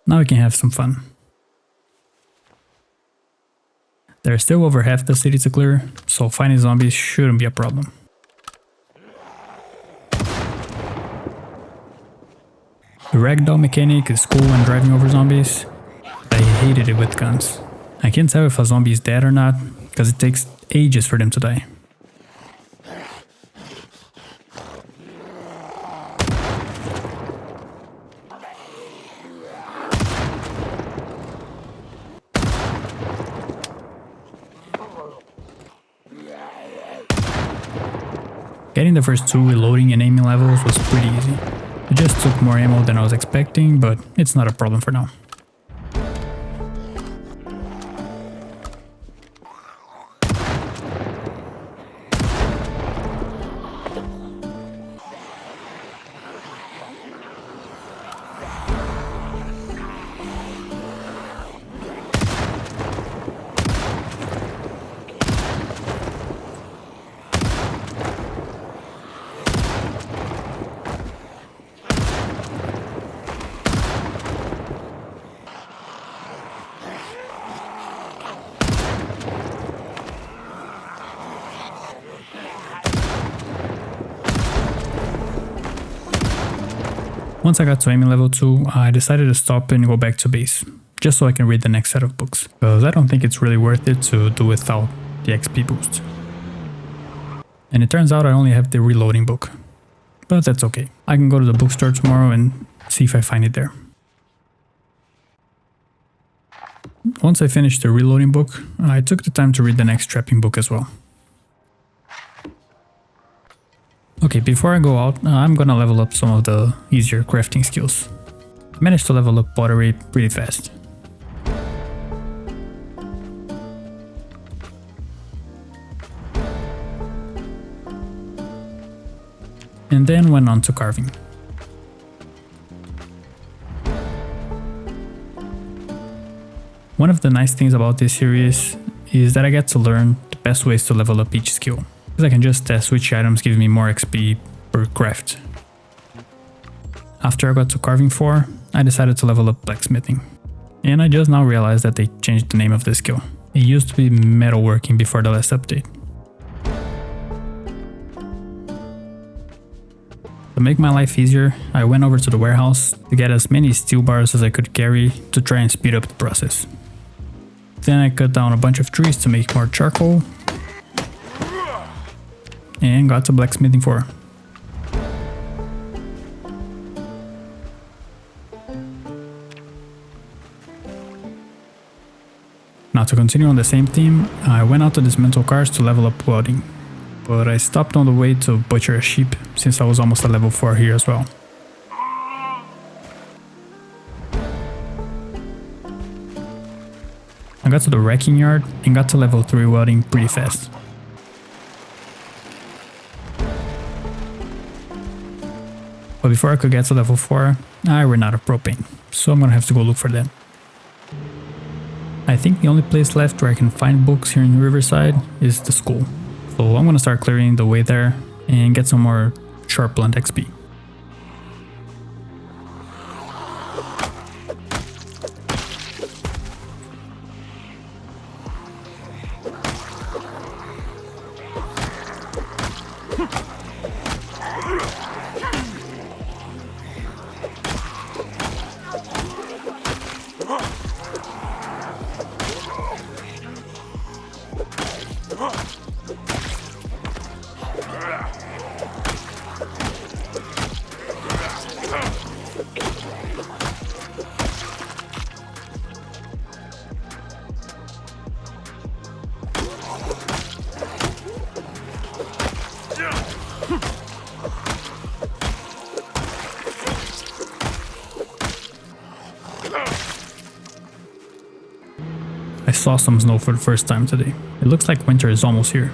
Now we can have some fun. There's still over half the city to clear, so finding zombies shouldn't be a problem. The ragdoll mechanic is cool when driving over zombies, but I hated it with guns. I can't tell if a zombie is dead or not, because it takes ages for them to die. Getting the first two reloading and aiming levels was pretty easy. It just took more ammo than I was expecting, but it's not a problem for now. Once I got to aiming level 2, I decided to stop and go back to base, just so I can read the next set of books, because I don't think it's really worth it to do without the XP boost. And it turns out I only have the reloading book, but that's okay. I can go to the bookstore tomorrow and see if I find it there. Once I finished the reloading book, I took the time to read the next trapping book as well. Okay, before I go out, I'm gonna level up some of the easier crafting skills. I managed to level up pottery pretty fast. And then went on to carving. One of the nice things about this series is that I get to learn the best ways to level up each skill, because I can just test which items give me more XP per craft. After I got to carving 4, I decided to level up blacksmithing. And I just now realized that they changed the name of this skill. It used to be metalworking before the last update. To make my life easier, I went over to the warehouse to get as many steel bars as I could carry to try and speed up the process. Then I cut down a bunch of trees to make more charcoal and got to blacksmithing 4. Now to continue on the same theme, I went out to dismantle cars to level up welding, but I stopped on the way to butcher a sheep since I was almost at level 4 here as well. I got to the wrecking yard and got to level 3 welding pretty fast. But before I could get to level 4, I ran out of propane, so I'm gonna have to go look for that. I think the only place left where I can find books here in Riverside is the school. So I'm gonna start clearing the way there and get some more sharp blunt XP. I saw some snow for the first time today. It looks like winter is almost here.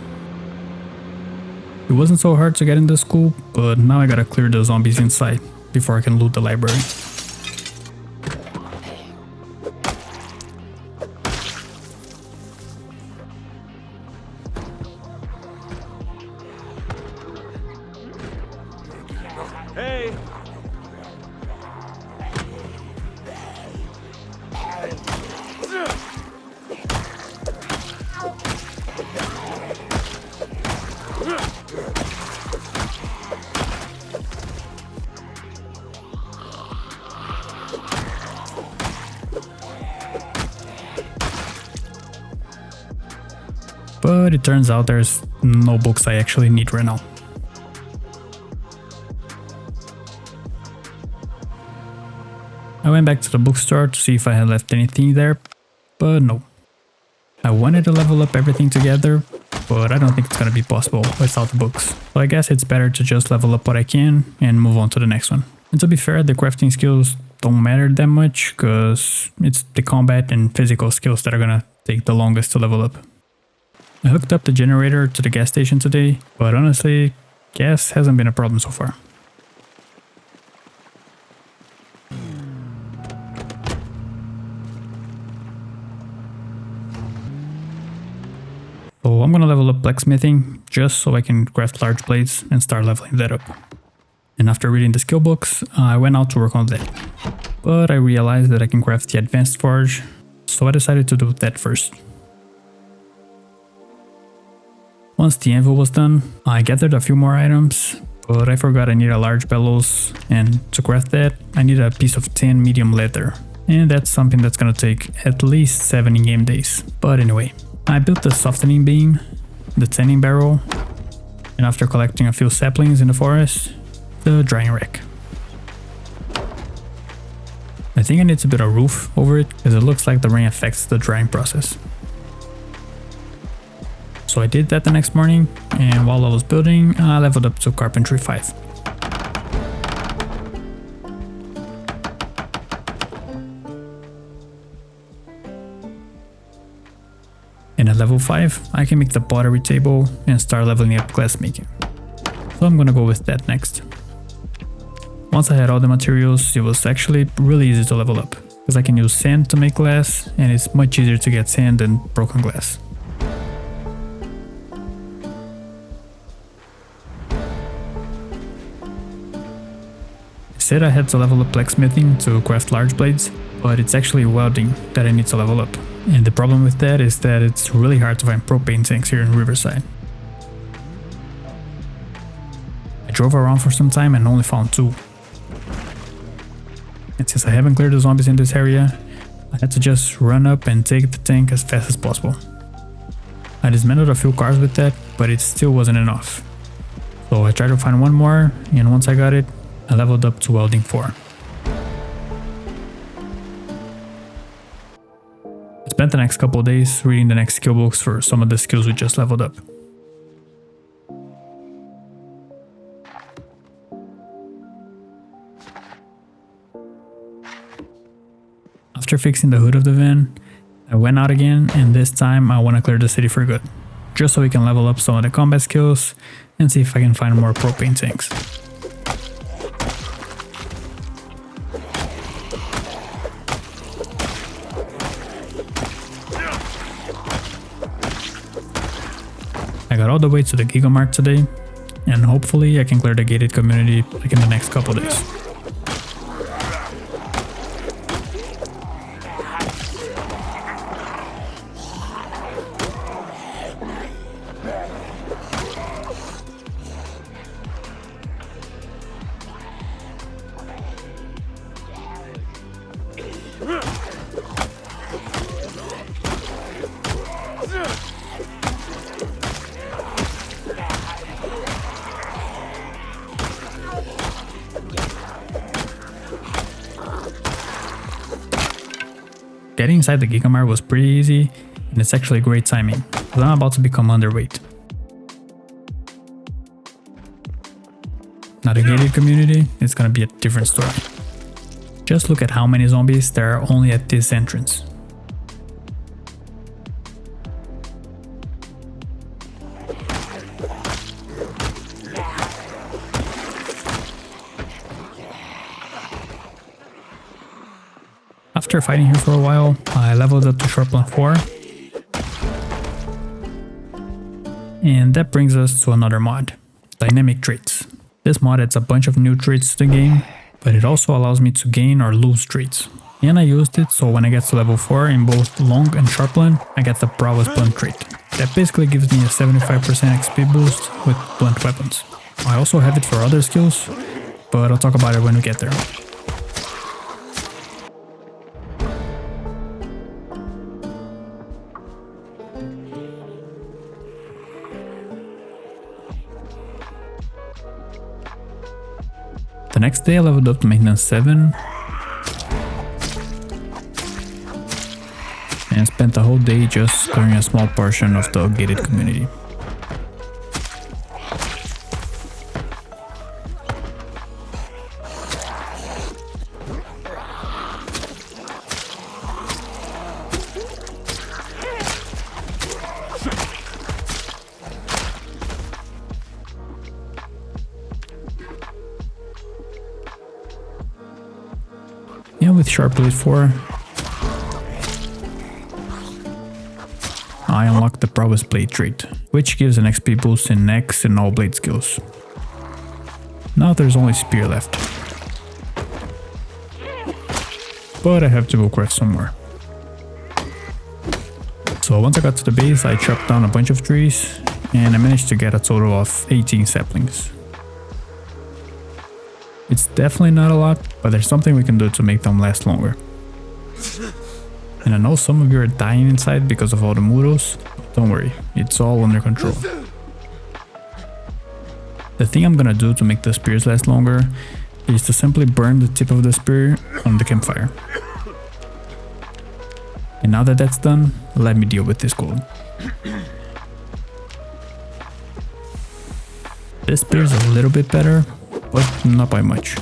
It wasn't so hard to get into school, but now I gotta clear the zombies inside before I can loot the library. Hey! But it turns out there's no books I actually need right now. I went back to the bookstore to see if I had left anything there, but no. I wanted to level up everything together, but I don't think it's gonna be possible without the books. So I guess it's better to just level up what I can and move on to the next one. And to be fair, the crafting skills don't matter that much, because it's the combat and physical skills that are gonna take the longest to level up. I hooked up the generator to the gas station today, but honestly, gas hasn't been a problem so far. So I'm gonna level up blacksmithing just so I can craft large blades and start leveling that up. And after reading the skill books, I went out to work on that. But I realized that I can craft the advanced forge, so I decided to do that first. Once the anvil was done, I gathered a few more items, but I forgot I need a large bellows, and to craft that, I need a piece of tin medium leather. And that's something that's gonna take at least 7 in-game days. But anyway, I built the softening beam, the tanning barrel, and after collecting a few saplings in the forest, the drying rack. I think I need to build a roof over it, as it looks like the rain affects the drying process. So I did that the next morning, and while I was building, I leveled up to Carpentry 5. And at level 5, I can make the pottery table and start leveling up glassmaking. So I'm gonna go with that next. Once I had all the materials, it was actually really easy to level up, because I can use sand to make glass, and it's much easier to get sand than broken glass. Said I had to level up blacksmithing to craft large blades, but it's actually welding that I need to level up. And the problem with that is that it's really hard to find propane tanks here in Riverside. I drove around for some time and only found 2. And since I haven't cleared the zombies in this area, I had to just run up and take the tank as fast as possible. I dismantled a few cars with that, but it still wasn't enough. So I tried to find one more, and once I got it, I leveled up to welding 4. It's spent the next couple of days reading the next skill books for some of the skills we just leveled up. After fixing the hood of the van, I went out again, and this time I want to clear the city for good, just so we can level up some of the combat skills and see if I can find more propane tanks. I got all the way to the Giga Mart today, and hopefully I can clear the gated community like in the next couple days. Getting inside the Giga Mart was pretty easy, and it's actually great timing, because I'm about to become underweight. Now the gated community is gonna be a different story. Just look at how many zombies there are only at this entrance. After fighting here for a while, I leveled up to Sharp Level 4. And that brings us to another mod, Dynamic Traits. This mod adds a bunch of new traits to the game, but it also allows me to gain or lose traits. And I used it so when I get to level 4 in both Long and Sharpland, I get the Prowess Blunt trait. That basically gives me a 75% XP boost with blunt weapons. I also have it for other skills, but I'll talk about it when we get there. The next day I leveled up to maintenance 7 and spent the whole day just clearing a small portion of the gated community. And with Sharp Blade 4, I unlocked the Prowess Blade trait, which gives an XP boost in X and all blade skills. Now there's only Spear left. But I have to go craft some more. So once I got to the base, I chopped down a bunch of trees, and I managed to get a total of 18 saplings. It's definitely not a lot, but there's something we can do to make them last longer. And I know some of you are dying inside because of all the muros. Don't worry, it's all under control. The thing I'm gonna do to make the spears last longer is to simply burn the tip of the spear on the campfire. And now that that's done, let me deal with this gold. This spear is a little bit better, but not by much.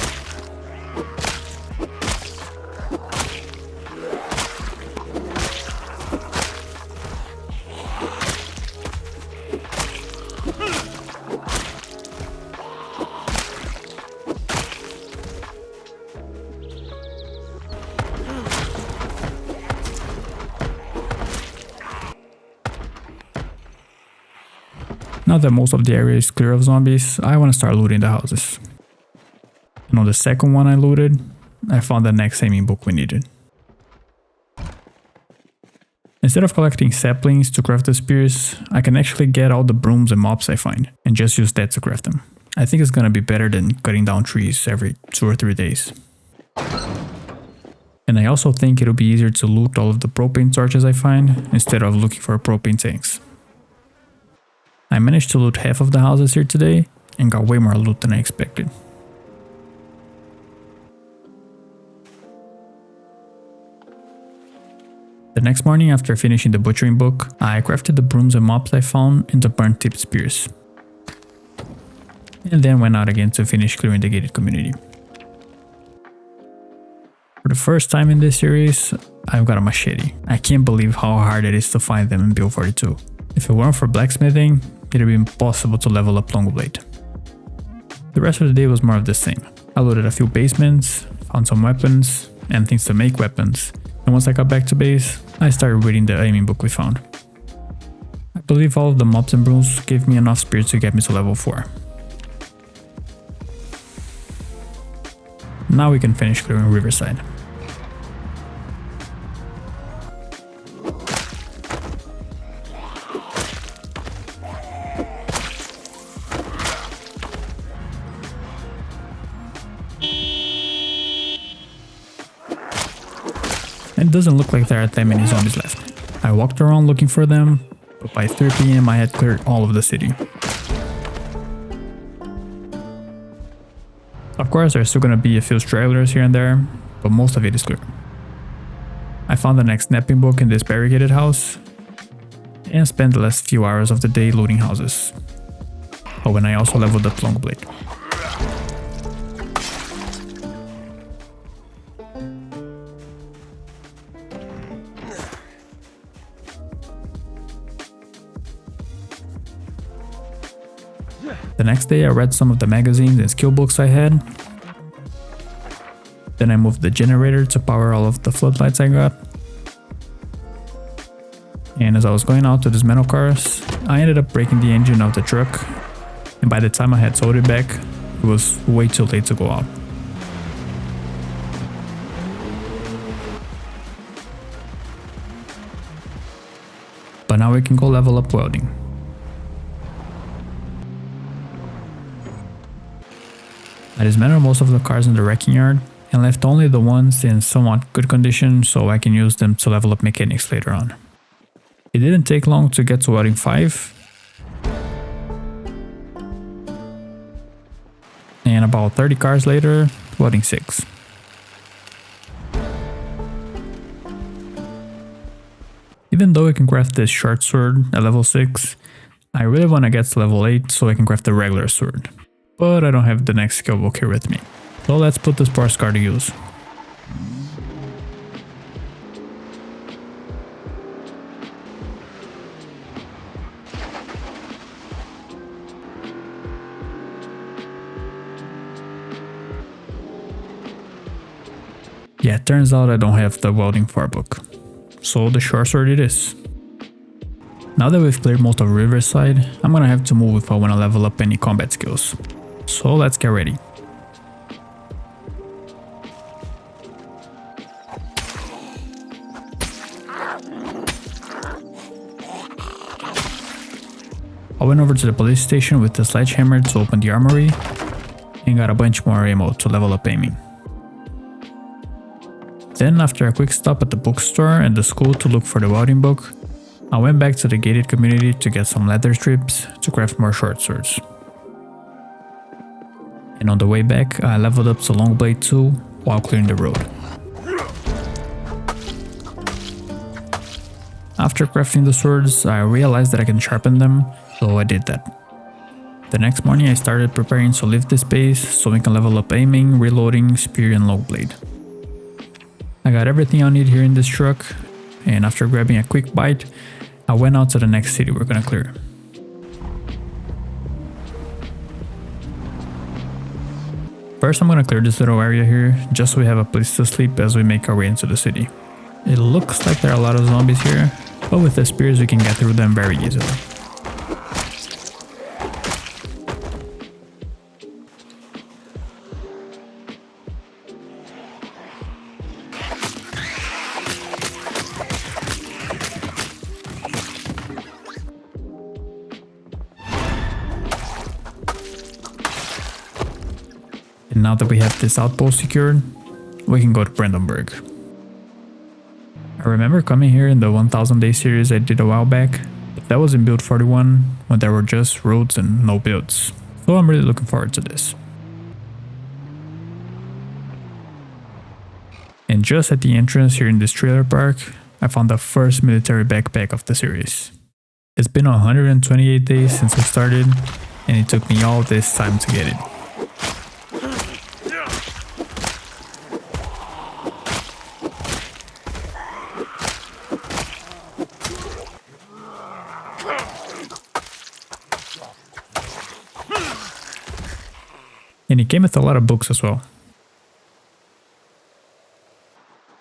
Now that most of the area is clear of zombies, I want to start looting the houses. And on the second one I looted, I found the next aiming book we needed. Instead of collecting saplings to craft the spears, I can actually get all the brooms and mops I find, and just use that to craft them. I think it's gonna be better than cutting down trees every 2 or 3 days. And I also think it'll be easier to loot all of the propane torches I find, instead of looking for propane tanks. I managed to loot half of the houses here today, and got way more loot than I expected. The next morning, after finishing the butchering book, I crafted the brooms and mops I found into burnt tip spears. And then went out again to finish clearing the gated community. For the first time in this series, I've got a machete. I can't believe how hard it is to find them in build 42. If it weren't for blacksmithing, it'd be impossible to level up Longblade. The rest of the day was more of the same. I loaded a few basements, found some weapons, and things to make weapons. And once I got back to base, I started reading the aiming book we found. I believe all of the mobs and brooms gave me enough spirits to get me to level 4. Now we can finish clearing Riverside. It doesn't look like there are that many zombies left. I walked around looking for them, but by 3 PM I had cleared all of the city. Of course, there's still gonna be a few stragglers here and there, but most of it is clear. I found the next snapping book in this barricaded house, and spent the last few hours of the day looting houses. Oh, and I also leveled up Longblade. The next day I read some of the magazines and skill books I had. Then I moved the generator to power all of the floodlights I got. And as I was going out to dismantle cars, I ended up breaking the engine of the truck, and by the time I had towed it back, it was way too late to go out. But now we can go level up welding. I dismantled most of the cars in the wrecking yard and left only the ones in somewhat good condition so I can use them to level up mechanics later on. It didn't take long to get to welding 5, and about 30 cars later, welding 6. Even though I can craft this short sword at level 6, I really want to get to level 8 so I can craft the regular sword. But I don't have the next skill book here with me. So let's put the sports car to use. Yeah, it turns out I don't have the welding 4 book. So the short sword it is. Now that we've cleared most of Riverside, I'm gonna have to move if I wanna level up any combat skills. So let's get ready. I went over to the police station with the sledgehammer to open the armory and got a bunch more ammo to level up aiming. Then, after a quick stop at the bookstore and the school to look for the welding book, I went back to the gated community to get some leather strips to craft more short swords. And on the way back, I leveled up to Longblade 2 while clearing the road. After crafting the swords, I realized that I can sharpen them, so I did that. The next morning I started preparing to leave this base so we can level up aiming, reloading, spear and Longblade. I got everything I need here in this truck, and after grabbing a quick bite, I went out to the next city we're gonna clear. First I'm gonna clear this little area here, just so we have a place to sleep as we make our way into the city. It looks like there are a lot of zombies here, but with the spears we can get through them very easily. And now that we have this outpost secured, we can go to Brandenburg. I remember coming here in the 1000 day series I did a while back, but that was in build 41 when there were just roads and no builds. So I'm really looking forward to this. And just at the entrance here in this trailer park, I found the first military backpack of the series. It's been 128 days since I started, and it took me all this time to get it. And it came with a lot of books as well.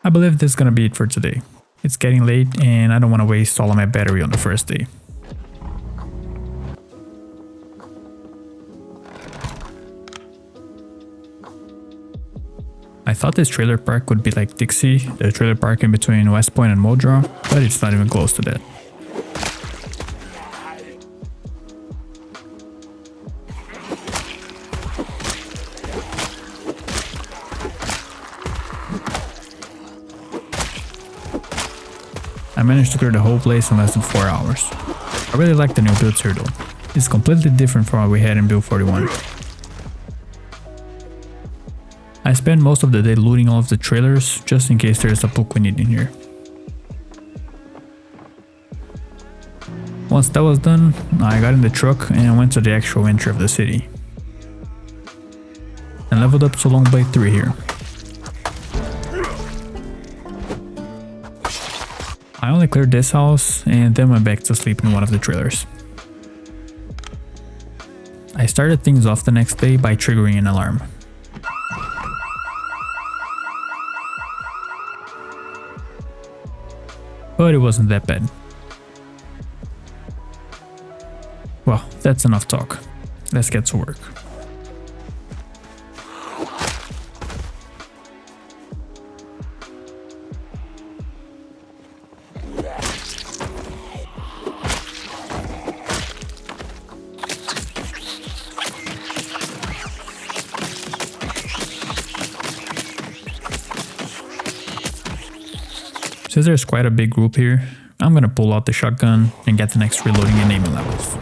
I believe this is gonna be it for today. It's getting late and I don't want to waste all of my battery on the first day. I thought this trailer park would be like Dixie, the trailer park in between West Point and Muldraw, but it's not even close to that. I managed to clear the whole place in less than 4 hours. I really like the new builds here though. It's completely different from what we had in build 41. I spent most of the day looting all of the trailers just in case there's a book we need in here. Once that was done, I got in the truck and went to the actual entry of the city. And leveled up to Zomboid 3 here. I only cleared this house and then went back to sleep in one of the trailers. I started things off the next day by triggering an alarm. But it wasn't that bad. Well, that's enough talk. Let's get to work. Since there's quite a big group here, I'm gonna pull out the shotgun and get the next reloading and aiming levels.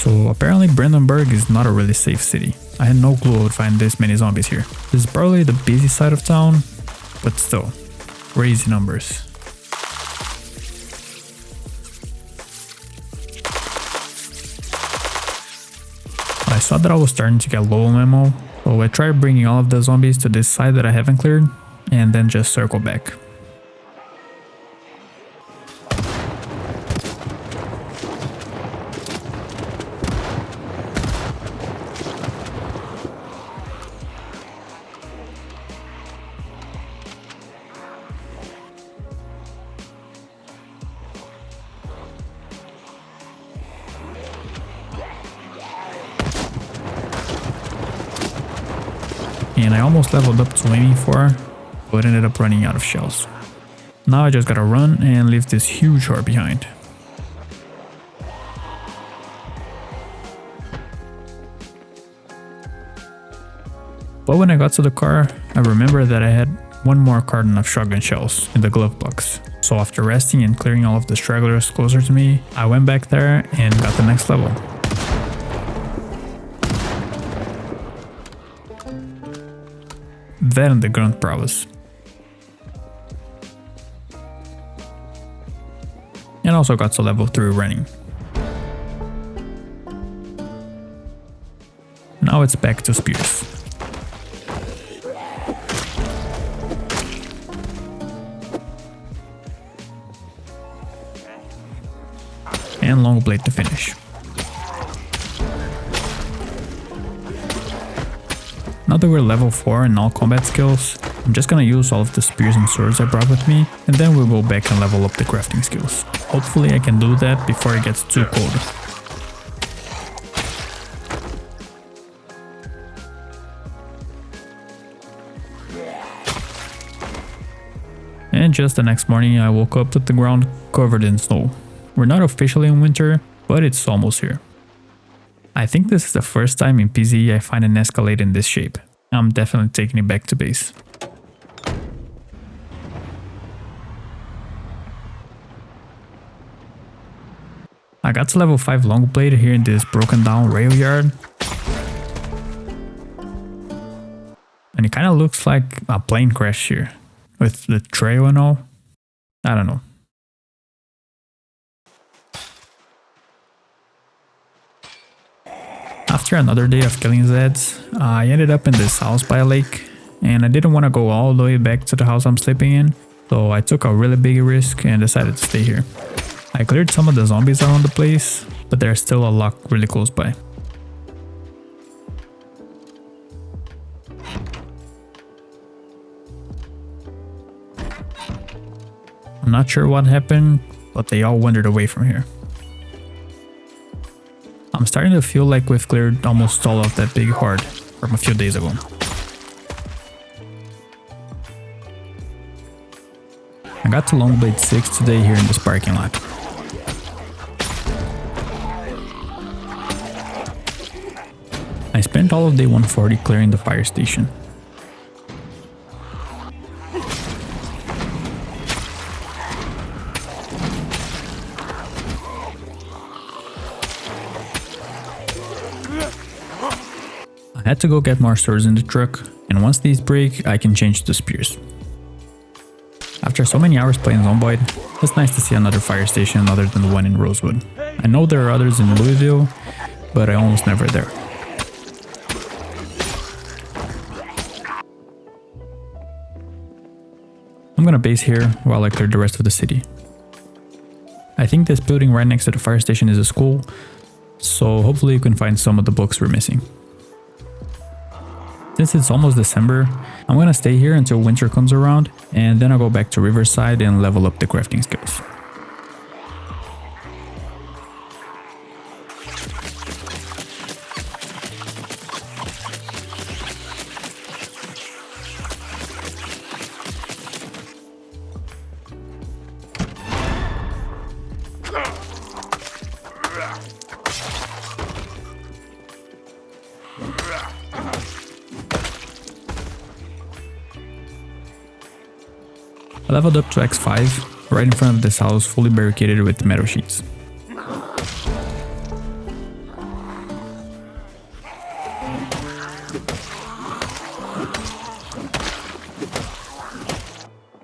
So apparently Brandenburg is not a really safe city. I had no clue I would find this many zombies here. This is probably the busy side of town, but still, crazy numbers. I saw that I was starting to get low on ammo, so I tried bringing all of the zombies to this side that I haven't cleared, and then just circle back. And I almost leveled up to aiming for, but ended up running out of shells. Now I just gotta run and leave this huge horde behind. But when I got to the car, I remembered that I had one more carton of shotgun shells in the glove box. So after resting and clearing all of the stragglers closer to me, I went back there and got the next level. that and the grunt prowess. And also got to level 3 running. Now it's back to spears. And long blade to finish. Now that we're level 4 in all combat skills, I'm just gonna use all of the spears and swords I brought with me, and then we'll go back and level up the crafting skills. Hopefully I can do that before it gets too cold. And just the next morning I woke up with the ground covered in snow. We're not officially in winter, but it's almost here. I think this is the first time in PZ I find an Escalade in this shape. I'm definitely taking it back to base. I got to level 5 long blade here in this broken down rail yard. And it kind of looks like a plane crash here. With the trail and all. I don't know. After another day of killing Zeds, I ended up in this house by a lake, and I didn't want to go all the way back to the house I'm sleeping in, so I took a really big risk and decided to stay here. I cleared some of the zombies around the place, but there's still a lot really close by. I'm not sure what happened, but they all wandered away from here. I'm starting to feel like we've cleared almost all of that big horde from a few days ago. I got to Longblade 6 today here in this parking lot. I spent all of day 140 clearing the fire station. I had to go get more swords in the truck, and once these break, I can change to spears. After so many hours playing Zomboid, it's nice to see another fire station other than the one in Rosewood. I know there are others in Louisville, but I almost never there. I'm gonna base here while I clear the rest of the city. I think this building right next to the fire station is a school, so hopefully you can find some of the books we're missing. Since it's almost December, I'm gonna stay here until winter comes around, and then I'll go back to Riverside and level up the crafting skills. I leveled up to X5, right in front of this house fully barricaded with metal sheets.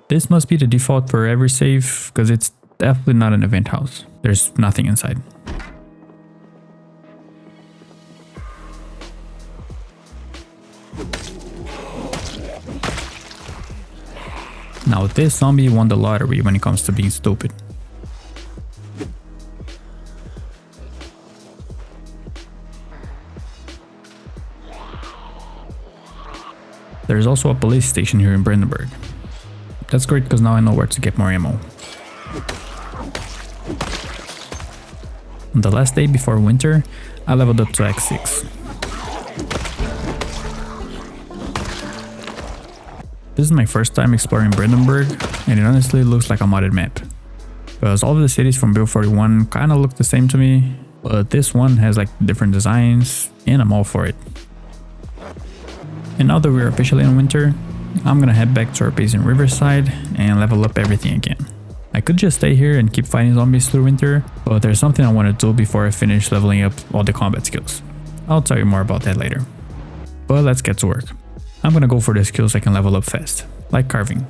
This must be the default for every save, because it's definitely not an event house. There's nothing inside. Now this zombie won the lottery when it comes to being stupid. There's also a police station here in Brandenburg. That's great because now I know where to get more ammo. On the last day before winter, I leveled up to X6. This is my first time exploring Brandenburg, and it honestly looks like a modded map. Because all of the cities from Build 41 kinda look the same to me, but this one has like different designs, and I'm all for it. And now that we're officially in winter, I'm gonna head back to our base in Riverside and level up everything again. I could just stay here and keep fighting zombies through winter, but there's something I want to do before I finish leveling up all the combat skills. I'll tell you more about that later. But let's get to work. I'm gonna go for the skills I can level up fast, like carving.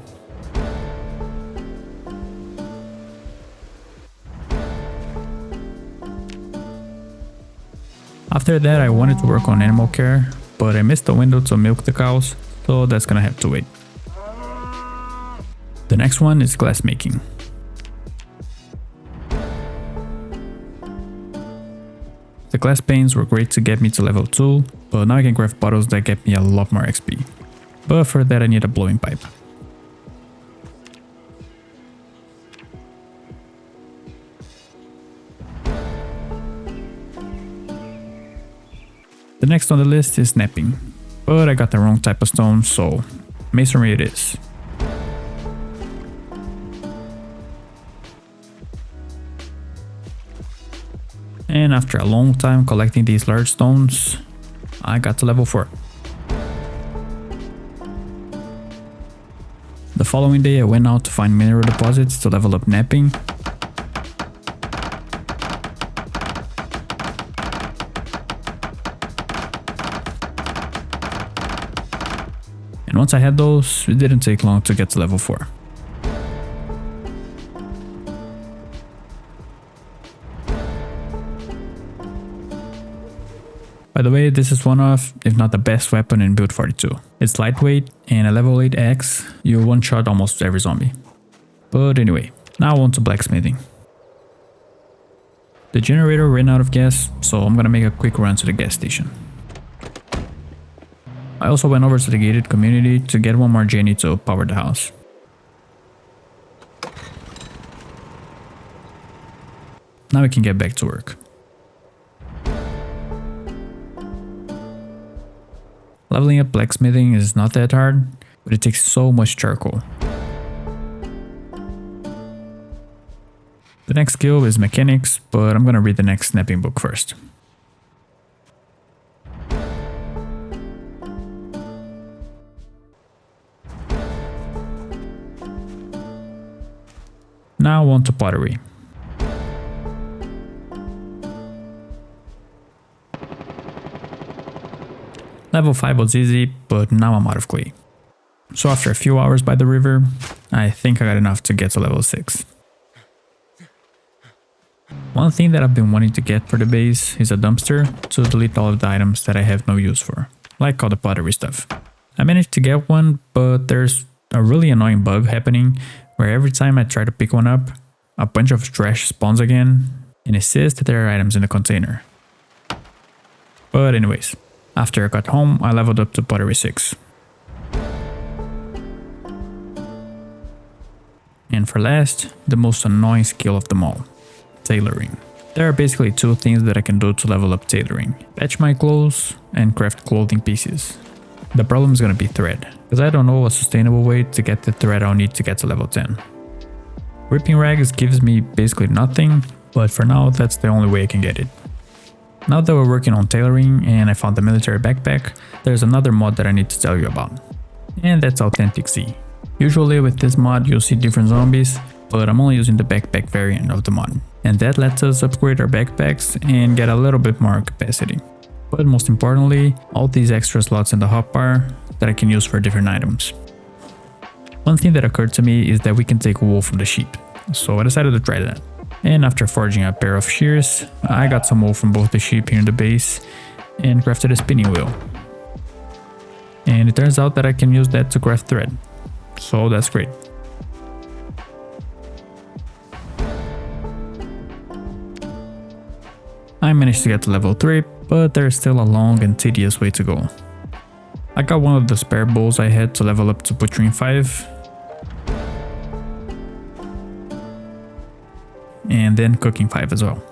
After that I wanted to work on animal care, but I missed the window to milk the cows, so that's gonna have to wait. The next one is glass making. The glass panes were great to get me to level 2, but now I can craft bottles that get me a lot more XP. But for that I need a blowing pipe. The next on the list is snapping, but I got the wrong type of stone, so masonry it is. And after a long time collecting these large stones, I got to level 4. The following day I went out to find mineral deposits to level up napping. And once I had those, it didn't take long to get to level 4. By the way, this is one of, if not the best weapon in build 42. It's lightweight and a level 8 axe, you one-shot almost every zombie. But anyway, now on to blacksmithing. The generator ran out of gas, so I'm gonna make a quick run to the gas station. I also went over to the gated community to get one more Jenny to power the house. Now we can get back to work. Leveling up blacksmithing is not that hard, but it takes so much charcoal. The next skill is mechanics, but I'm gonna read the next snapping book first. Now on to pottery. Level 5 was easy, but now I'm out of clay. So after a few hours by the river, I think I got enough to get to level 6. One thing that I've been wanting to get for the base is a dumpster to delete all of the items that I have no use for, like all the pottery stuff. I managed to get one, but there's a really annoying bug happening where every time I try to pick one up, a bunch of trash spawns again, and it says that there are items in the container. But anyways, after I got home, I leveled up to pottery 6. And for last, the most annoying skill of them all, tailoring. There are basically two things that I can do to level up tailoring: patch my clothes and craft clothing pieces. The problem is gonna be thread, because I don't know a sustainable way to get the thread I'll need to get to level 10. Ripping rags gives me basically nothing, but for now that's the only way I can get it. Now that we're working on tailoring and I found the military backpack, there's another mod that I need to tell you about. And that's Authentic Z. Usually with this mod you'll see different zombies, but I'm only using the backpack variant of the mod. And that lets us upgrade our backpacks and get a little bit more capacity. But most importantly, all these extra slots in the hotbar that I can use for different items. One thing that occurred to me is that we can take wool from the sheep, so I decided to try that. And after forging a pair of shears, I got some wool from both the sheep here in the base and crafted a spinning wheel. And it turns out that I can use that to craft thread, so that's great. I managed to get to level 3, but there's still a long and tedious way to go. I got one of the spare bowls I had to level up to butchering 5. And then cooking 5 as well.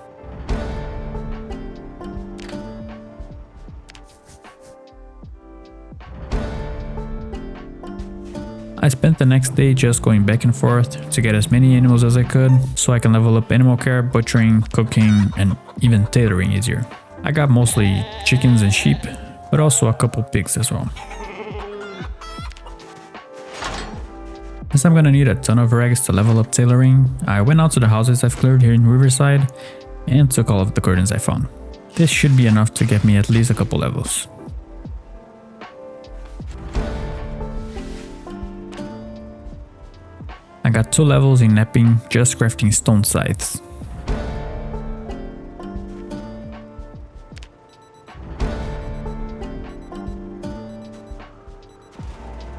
I spent the next day just going back and forth to get as many animals as I could, so I can level up animal care, butchering, cooking, and even tailoring easier. I got mostly chickens and sheep, but also a couple pigs as well. Since I'm gonna need a ton of rags to level up tailoring, I went out to the houses I've cleared here in Riverside and took all of the curtains I found. This should be enough to get me at least a couple levels. got 2 levels in napping, just crafting stone scythes.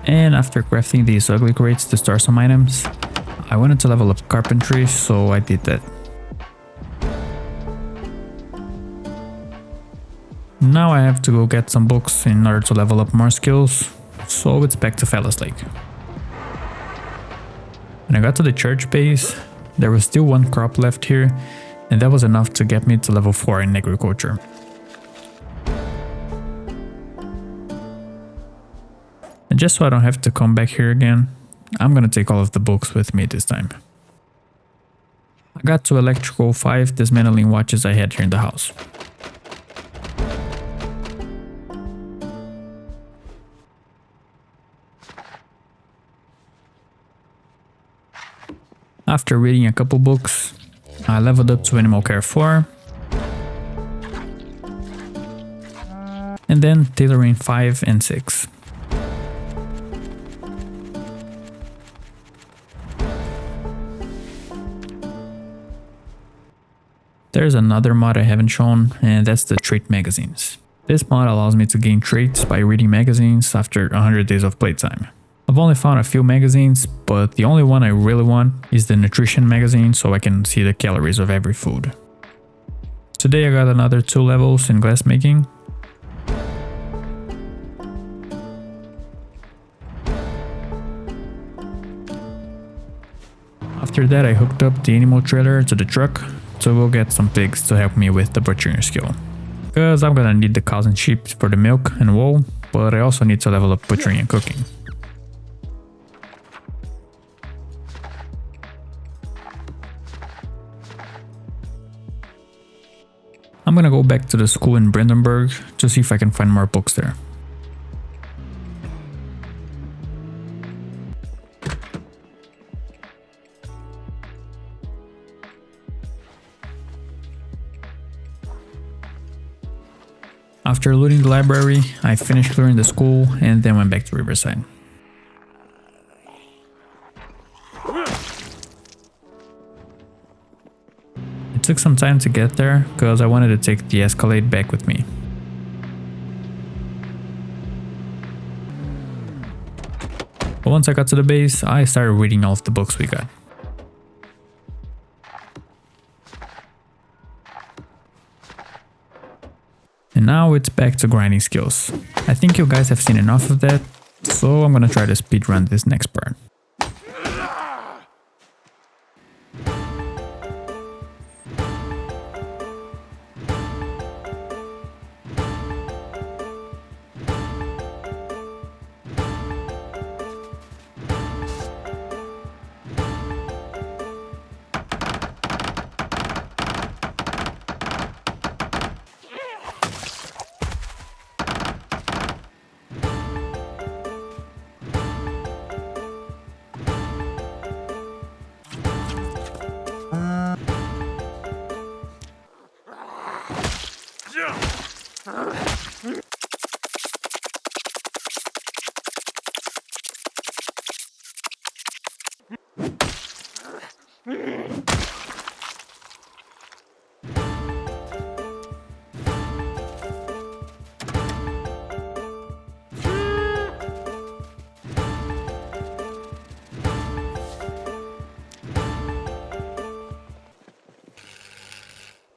And after crafting these ugly crates to store some items, I wanted to level up carpentry, so I did that. Now I have to go get some books in order to level up more skills, so it's back to Fella's Lake. When I got to the church base, there was still 1 crop left here, and that was enough to get me to level 4 in agriculture. And just so I don't have to come back here again, I'm gonna take all of the books with me this time. I got to electrical 5 dismantling watches I had here in the house. After reading a couple books, I leveled up to Animal Care 4, and then Tailoring 5 and 6. There's another mod I haven't shown, and that's the trait magazines. This mod allows me to gain traits by reading magazines after 100 days of playtime. I've only found a few magazines, but the only one I really want is the nutrition magazine, so I can see the calories of every food. Today I got another 2 levels in glassmaking. After that I hooked up the animal trailer to the truck to go get some pigs to help me with the butchering skill. Cause I'm gonna need the cows and sheep for the milk and wool, but I also need to level up butchering and cooking. I'm gonna go back to the school in Brandenburg to see if I can find more books there. After looting the library, I finished clearing the school and then went back to Riverside. It took some time to get there because I wanted to take the Escalade back with me. But once I got to the base, I started reading all of the books we got. And now it's back to grinding skills. I think you guys have seen enough of that, so I'm gonna try to speedrun this next part.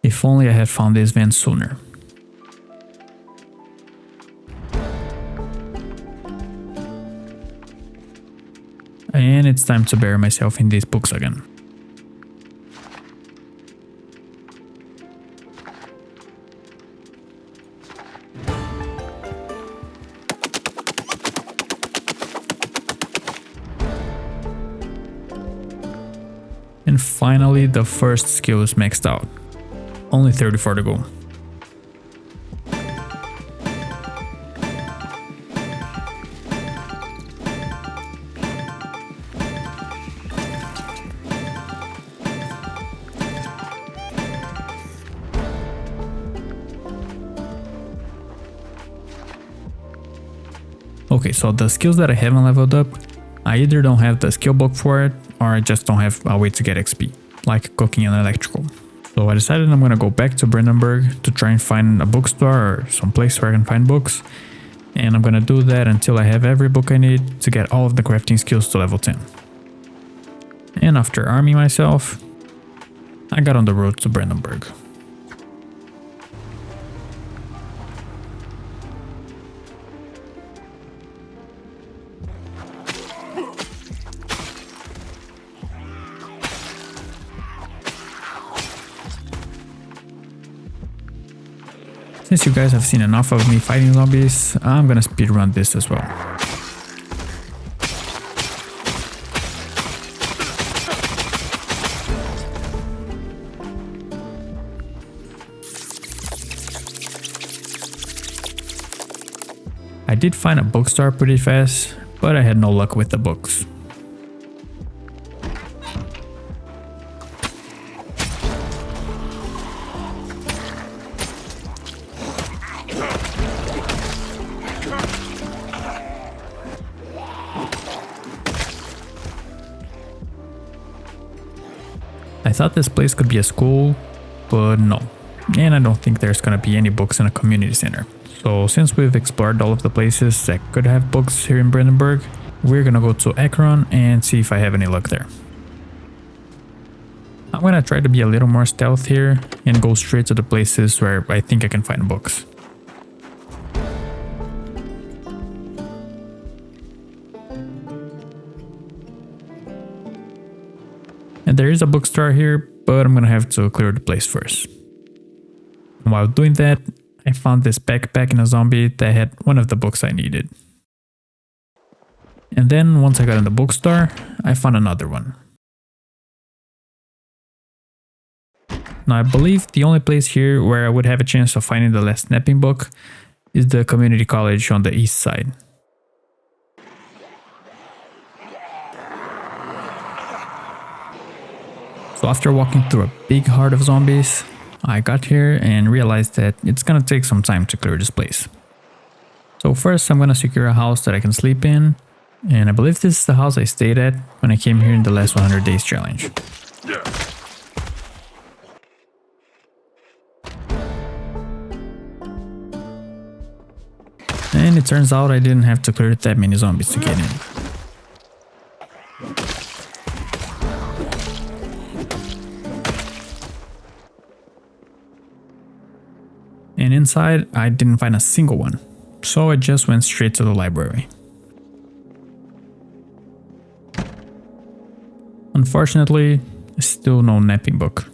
If only I had found this van sooner. And it's time to bury myself in these books again. And finally the first skill is maxed out. Only 34 to go. Okay, so the skills that I haven't leveled up, I either don't have the skill book for it, or I just don't have a way to get XP, like cooking and electrical. So I decided I'm gonna go back to Brandenburg to try and find a bookstore or some place where I can find books. And I'm gonna do that until I have every book I need to get all of the crafting skills to level 10. And after arming myself, I got on the road to Brandenburg. Since you guys have seen enough of me fighting zombies, I'm gonna speedrun this as well. I did find a bookstore pretty fast, but I had no luck with the books. I thought this place could be a school, but no. And I don't think there's gonna be any books in a community center. So since we've explored all of the places that could have books here in Brandenburg, we're gonna go to Akron and see if I have any luck there. I'm gonna try to be a little more stealth here and go straight to the places where I think I can find books. And there is a bookstore here, but I'm gonna have to clear the place first. And while doing that, I found this backpack in a zombie that had one of the books I needed. And then once I got in the bookstore, I found another one. Now I believe the only place here where I would have a chance of finding the last snapping book is the community college on the east side. So after walking through a big horde of zombies, I got here and realized that it's gonna take some time to clear this place. So first I'm gonna secure a house that I can sleep in, and I believe this is the house I stayed at when I came here in the last 100 days challenge. And it turns out I didn't have to clear that many zombies to get in. And inside, I didn't find a single one, so I just went straight to the library. Unfortunately, still no napping book.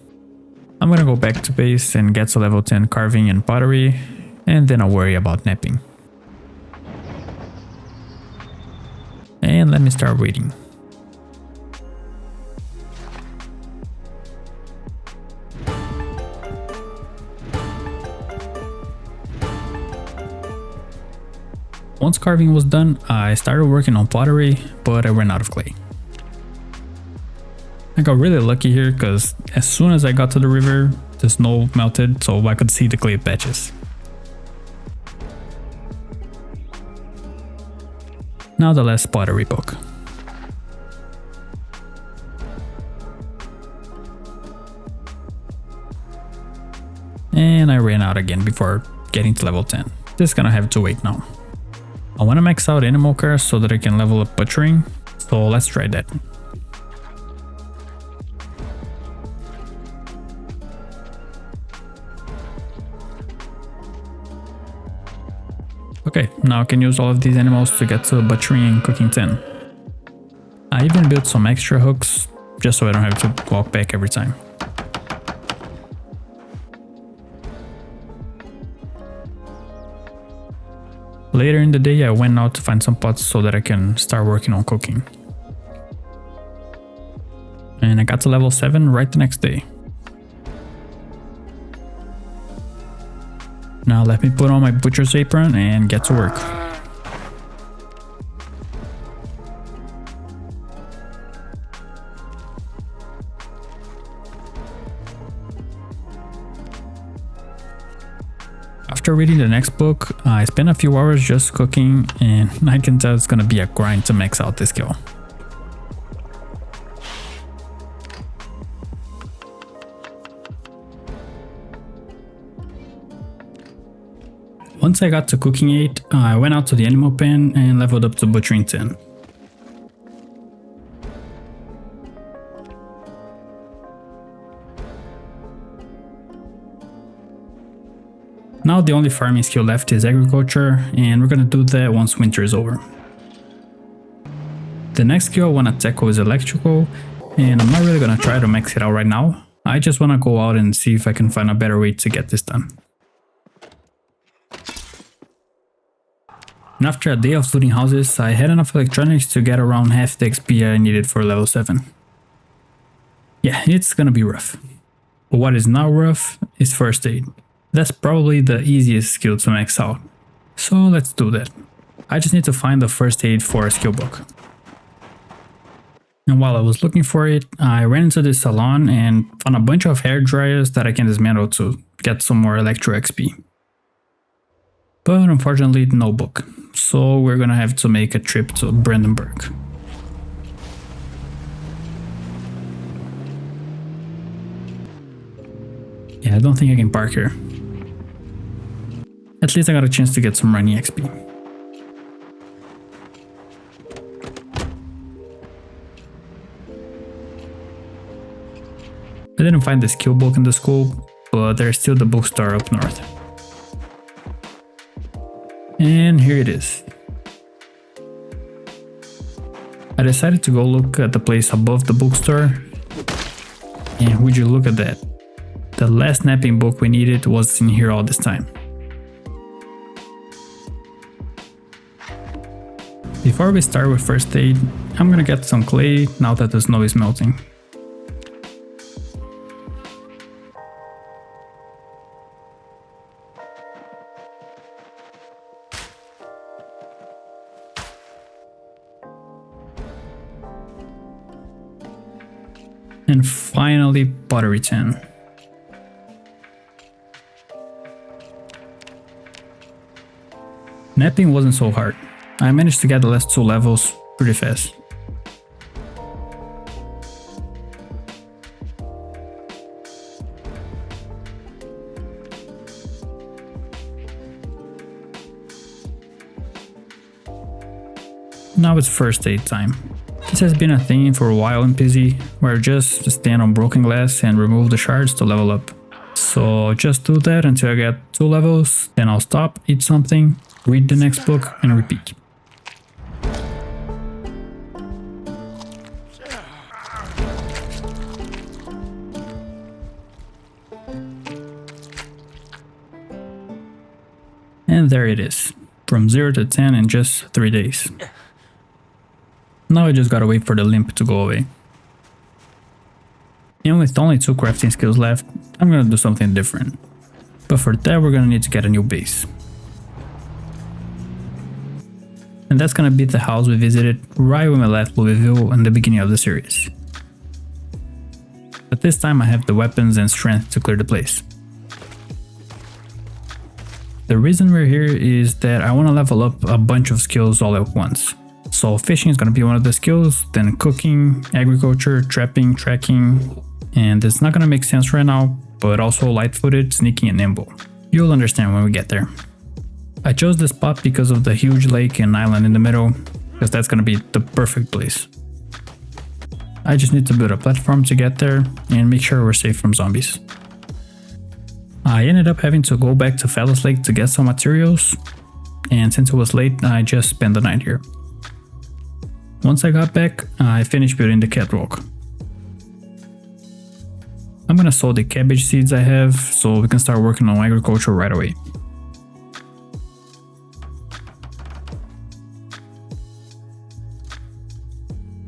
I'm gonna go back to base and get to level 10 carving and pottery, and then I'll worry about napping. And let me start reading. Once carving was done, I started working on pottery, but I ran out of clay. I got really lucky here because as soon as I got to the river, the snow melted so I could see the clay patches. Now the last pottery book. And I ran out again before getting to level 10. Just gonna have to wait now. I want to max out animal care so that I can level up butchering, so let's try that. Okay, now I can use all of these animals to get to butchering and cooking 10. I even built some extra hooks, just so I don't have to walk back every time. Later in the day, I went out to find some pots so that I can start working on cooking. And I got to level 7 right the next day. Now let me put on my butcher's apron and get to work. After reading the next book, I spent a few hours just cooking, and I can tell it's gonna be a grind to max out this skill. Once I got to cooking 8, I went out to the animal pen and leveled up to butchering 10. Now the only farming skill left is agriculture, and we're gonna do that once winter is over. The next skill I wanna tackle is electrical, and I'm not really gonna try to max it out right now. I just wanna go out and see if I can find a better way to get this done. And after a day of looting houses, I had enough electronics to get around half the XP I needed for level 7. Yeah, it's gonna be rough. But what is not rough is first aid. That's probably the easiest skill to max out. So let's do that. I just need to find the first aid for a skill book. And while I was looking for it, I ran into this salon and found a bunch of hair dryers that I can dismantle to get some more electro XP. But unfortunately, no book. So we're gonna have to make a trip to Brandenburg. Yeah, I don't think I can park here. At least I got a chance to get some running XP. I didn't find the skill book in the school, but there's still the bookstore up north. And here it is. I decided to go look at the place above the bookstore, and would you look at that? The last napping book we needed was in here all this time. Before we start with first aid, I'm gonna get some clay now that the snow is melting. And finally, pottery 10. Napping wasn't so hard. I managed to get the last 2 levels pretty fast. Now it's first aid time. This has been a thing for a while in PZ, where just stand on broken glass and remove the shards to level up. So just do that until I get 2 levels, then I'll stop, eat something, read the next book, and repeat. And there it is, from 0 to 10 in just 3 days. Now I just gotta wait for the limp to go away. And with only 2 crafting skills left, I'm gonna do something different. But for that we're gonna need to get a new base. And that's gonna be the house we visited right when we left Louisville in the beginning of the series. But this time I have the weapons and strength to clear the place. The reason we're here is that I want to level up a bunch of skills all at once. So fishing is going to be one of the skills, then cooking, agriculture, trapping, tracking, and it's not going to make sense right now, but also light-footed, sneaky, and nimble. You'll understand when we get there. I chose this spot because of the huge lake and island in the middle, because that's going to be the perfect place. I just need to build a platform to get there and make sure we're safe from zombies. I ended up having to go back to Fellas Lake to get some materials, and since it was late, I just spent the night here. Once I got back, I finished building the catwalk. I'm gonna sow the cabbage seeds I have, so we can start working on agriculture right away.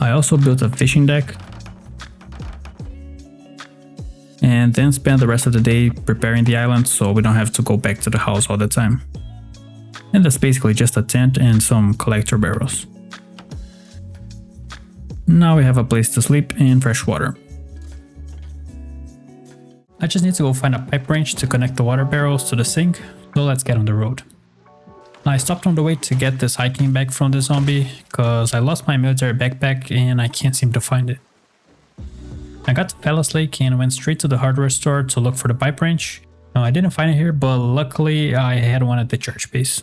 I also built a fishing deck, and then spend the rest of the day preparing the island so we don't have to go back to the house all the time. And that's basically just a tent and some collector barrels. Now we have a place to sleep and fresh water. I just need to go find a pipe wrench to connect the water barrels to the sink, so let's get on the road. I stopped on the way to get this hiking bag from the zombie, cause I lost my military backpack and I can't seem to find it. I got to Palace Lake and went straight to the hardware store to look for the pipe wrench, I didn't find it here, but luckily I had one at the church base.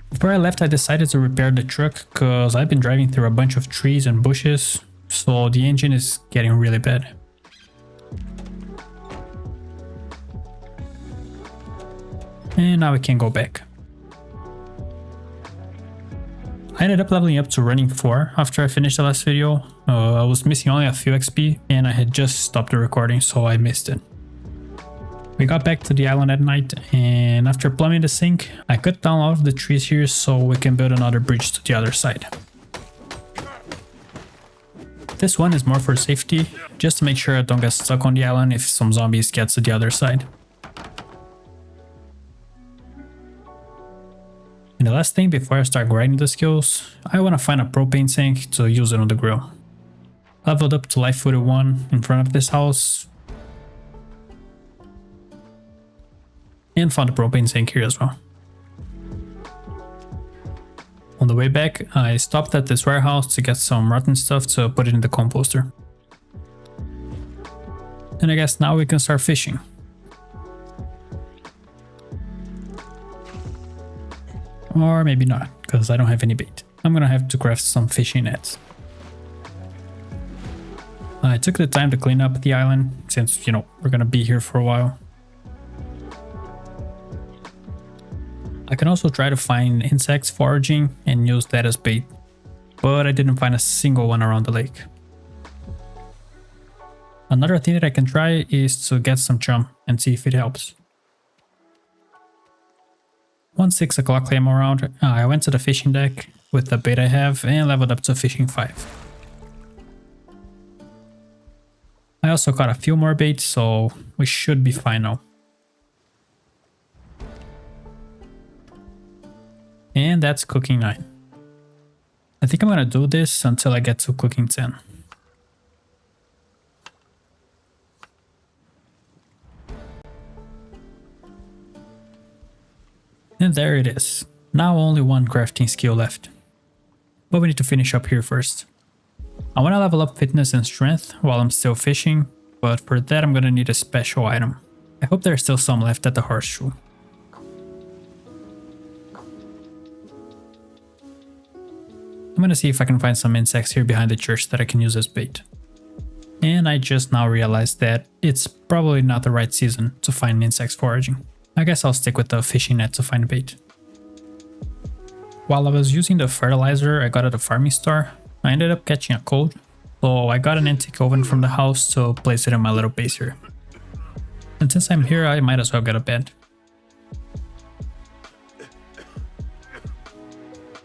Before I left, I decided to repair the truck because I've been driving through a bunch of trees and bushes, so the engine is getting really bad. And now we can go back. I ended up leveling up to running 4 after I finished the last video. I was missing only a few XP and I had just stopped the recording, so I missed it. We got back to the island at night, and after plumbing the sink, I cut down all of the trees here so we can build another bridge to the other side. This one is more for safety, just to make sure I don't get stuck on the island if some zombies get to the other side. And the last thing before I start grinding the skills, I want to find a propane tank to use it on the grill. Leveled up to life 41 in front of this house. And found a propane tank here as well. On the way back, I stopped at this warehouse to get some rotten stuff to put it in the composter. And I guess now we can start fishing. Or maybe not, because I don't have any bait. I'm gonna have to craft some fishing nets. I took the time to clean up the island, since, we're gonna be here for a while. I can also try to find insects foraging and use that as bait, but I didn't find a single one around the lake. Another thing that I can try is to get some chum and see if it helps. Once 6 o'clock came around, I went to the fishing deck with the bait I have and leveled up to fishing 5. I also got a few more baits, so we should be fine now. And that's cooking 9. I think I'm gonna do this until I get to cooking 10. And there it is. Now only one crafting skill left. But we need to finish up here first. I want to level up fitness and strength while I'm still fishing, but for that I'm gonna need a special item. I hope there's still some left at the horseshoe. I'm gonna see if I can find some insects here behind the church that I can use as bait. And I just now realized that it's probably not the right season to find insects foraging. I guess I'll stick with the fishing net to find bait. While I was using the fertilizer I got at the farming store, I ended up catching a cold, so I got an antique oven from the house to place it in my little base here. And since I'm here, I might as well get a bed.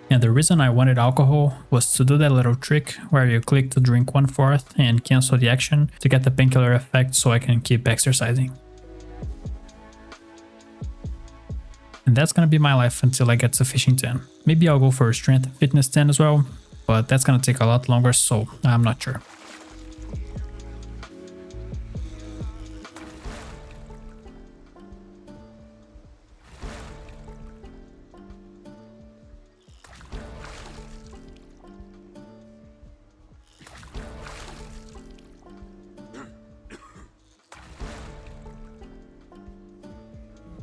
And the reason I wanted alcohol was to do that little trick where you click to drink 1/4 and cancel the action to get the painkiller effect so I can keep exercising. And that's gonna be my life until I get to fishing 10. Maybe I'll go for strength and fitness 10 as well, but that's gonna take a lot longer, so I'm not sure.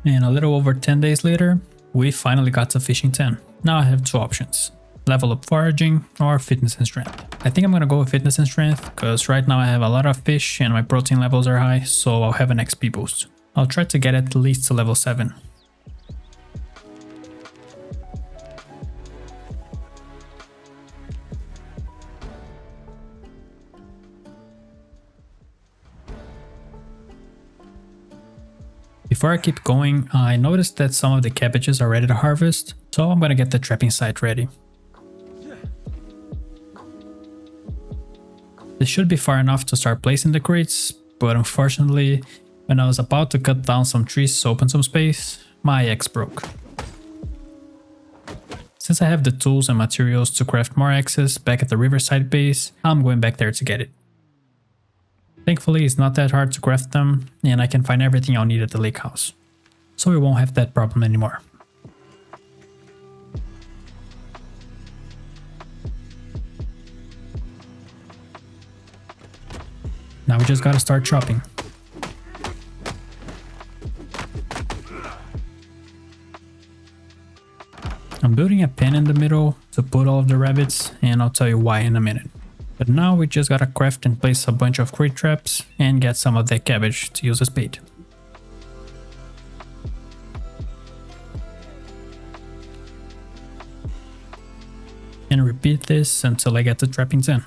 And a little over 10 days later, we finally got to fishing 10. Now I have 2 options. Level up foraging or fitness and strength. I think I'm gonna go with fitness and strength because right now I have a lot of fish and my protein levels are high, so I'll have an XP boost. I'll try to get at least to level 7. Before I keep going, I noticed that some of the cabbages are ready to harvest, so I'm gonna get the trapping site ready. This should be far enough to start placing the crates, but unfortunately, when I was about to cut down some trees to open some space, my axe broke. Since I have the tools and materials to craft more axes back at the riverside base, I'm going back there to get it. Thankfully, it's not that hard to craft them, and I can find everything I'll need at the lake house, so we won't have that problem anymore. Now we just gotta start chopping. building a pen in the middle to put all of the rabbits, and I'll tell you why in a minute. But now we just gotta craft and place a bunch of crate traps and get some of that cabbage to use as bait. And repeat this until I get the trappings in.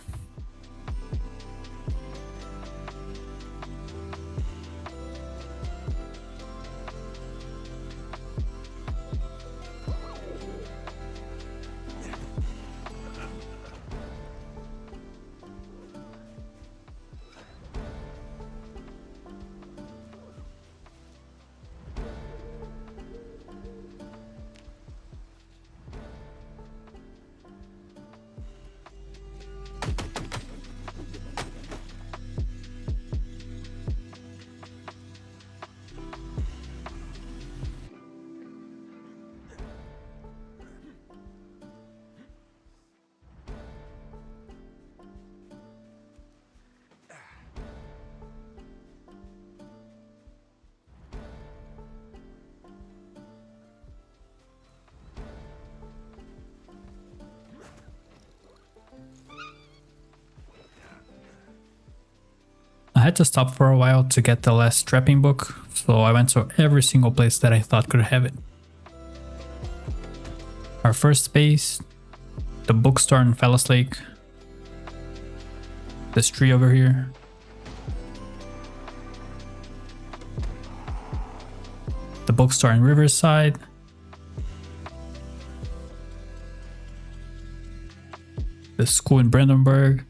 I had to stop for a while to get the last trapping book, so I went to every single place that I thought could have it. Our first space, the bookstore in Fellas Lake, this tree over here, the bookstore in Riverside, the school in Brandenburg,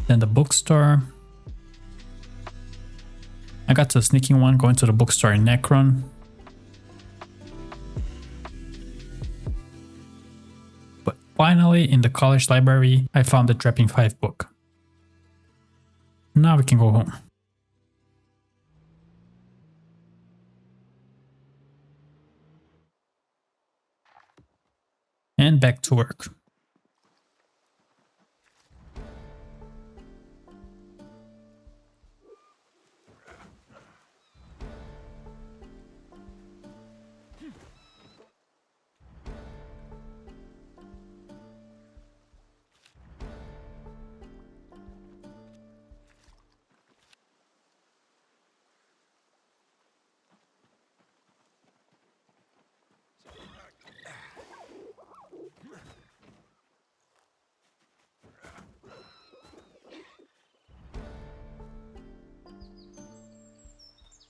then the bookstore. I got to a sneaking one going to the bookstore in Necron. But finally, in the college library, I found the Trapping 5 book. Now we can go home. And back to work.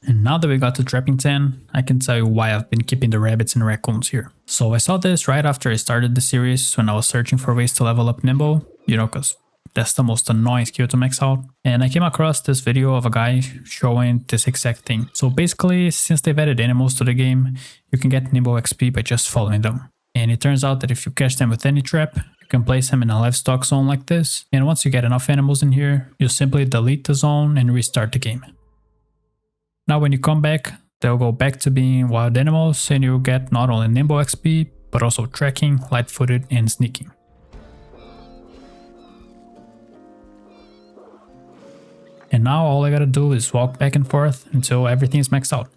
And now that we got to Trapping 10, I can tell you why I've been keeping the rabbits and raccoons here. So I saw this right after I started the series when I was searching for ways to level up Nimble, you know, cause that's the most annoying skill to max out. And I came across this video of a guy showing this exact thing. So basically, since they've added animals to the game, you can get Nimble XP by just following them. And it turns out that if you catch them with any trap, you can place them in a livestock zone like this. And once you get enough animals in here, you simply delete the zone and restart the game. Now when you come back, they'll go back to being wild animals and you'll get not only Nimble XP, but also tracking, light-footed and sneaking. And now all I gotta do is walk back and forth until everything is maxed out.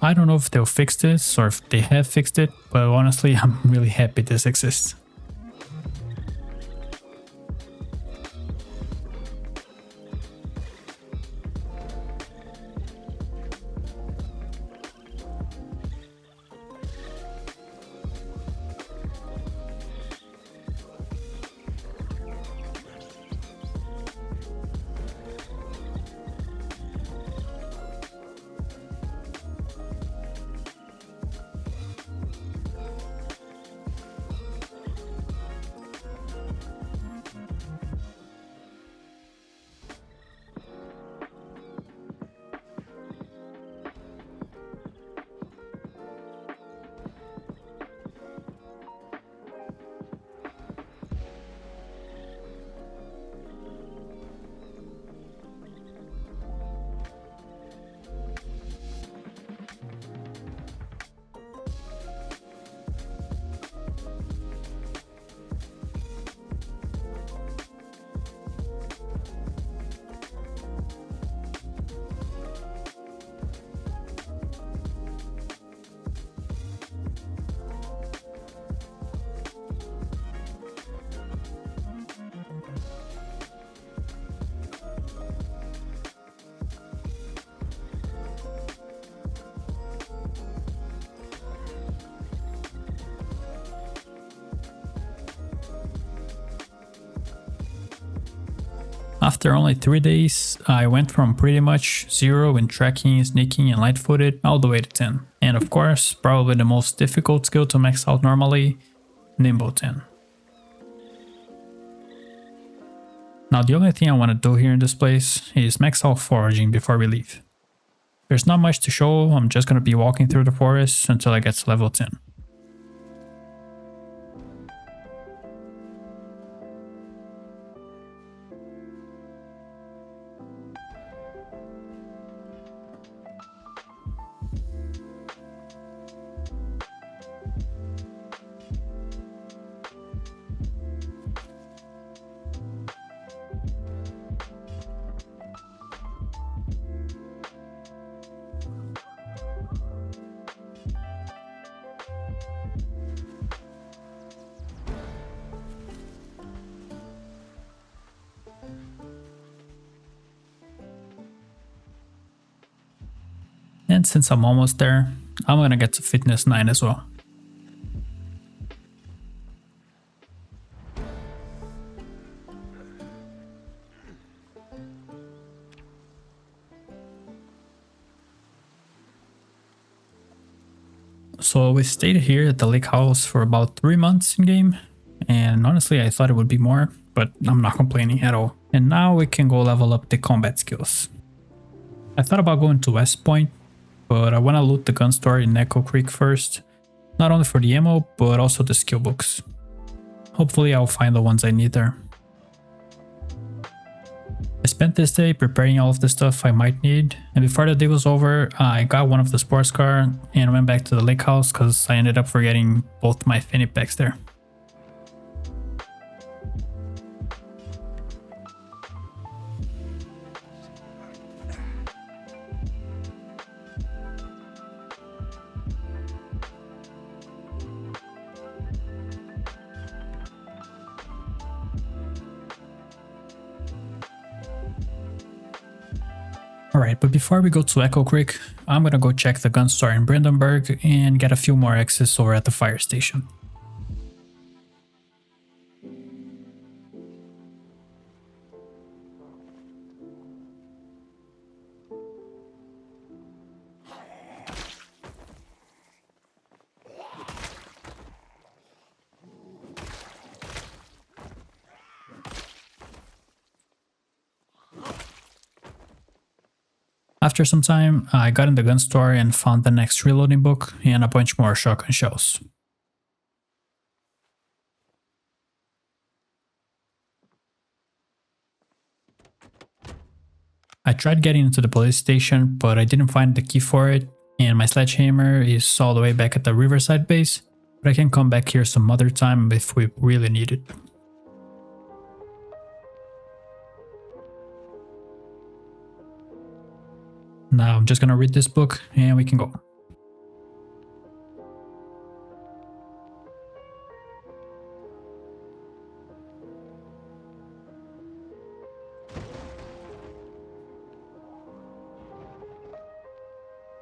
I don't know if they'll fix this or if they have fixed it, but honestly, I'm really happy this exists. After only 3 days, I went from pretty much 0 in tracking, sneaking and light-footed all the way to 10. And of course, probably the most difficult skill to max out normally, Nimble 10. Now the only thing I want to do here in this place is max out foraging before we leave. There's not much to show, I'm just going to be walking through the forest until I get to level 10. And since I'm almost there, I'm gonna get to fitness 9 as well. So we stayed here at the lake house for about 3 months in game, and honestly I thought it would be more, but I'm not complaining at all. And now we can go level up the combat skills. I thought about going to West Point, but I want to loot the gun store in Echo Creek first, not only for the ammo, but also the skill books. Hopefully I'll find the ones I need there. I spent this day preparing all of the stuff I might need, and before the day was over, I got one of the sports car and went back to the lake house because I ended up forgetting both my fanny packs there. Alright, but before we go to Echo Creek, I'm gonna go check the gun store in Brandenburg and get a few more X's over at the fire station. After some time, I got in the gun store and found the next reloading book and a bunch more shotgun shells. I tried getting into the police station, but I didn't find the key for it, and my sledgehammer is all the way back at the Riverside base, but I can come back here some other time if we really need it. Now I'm just gonna read this book and we can go.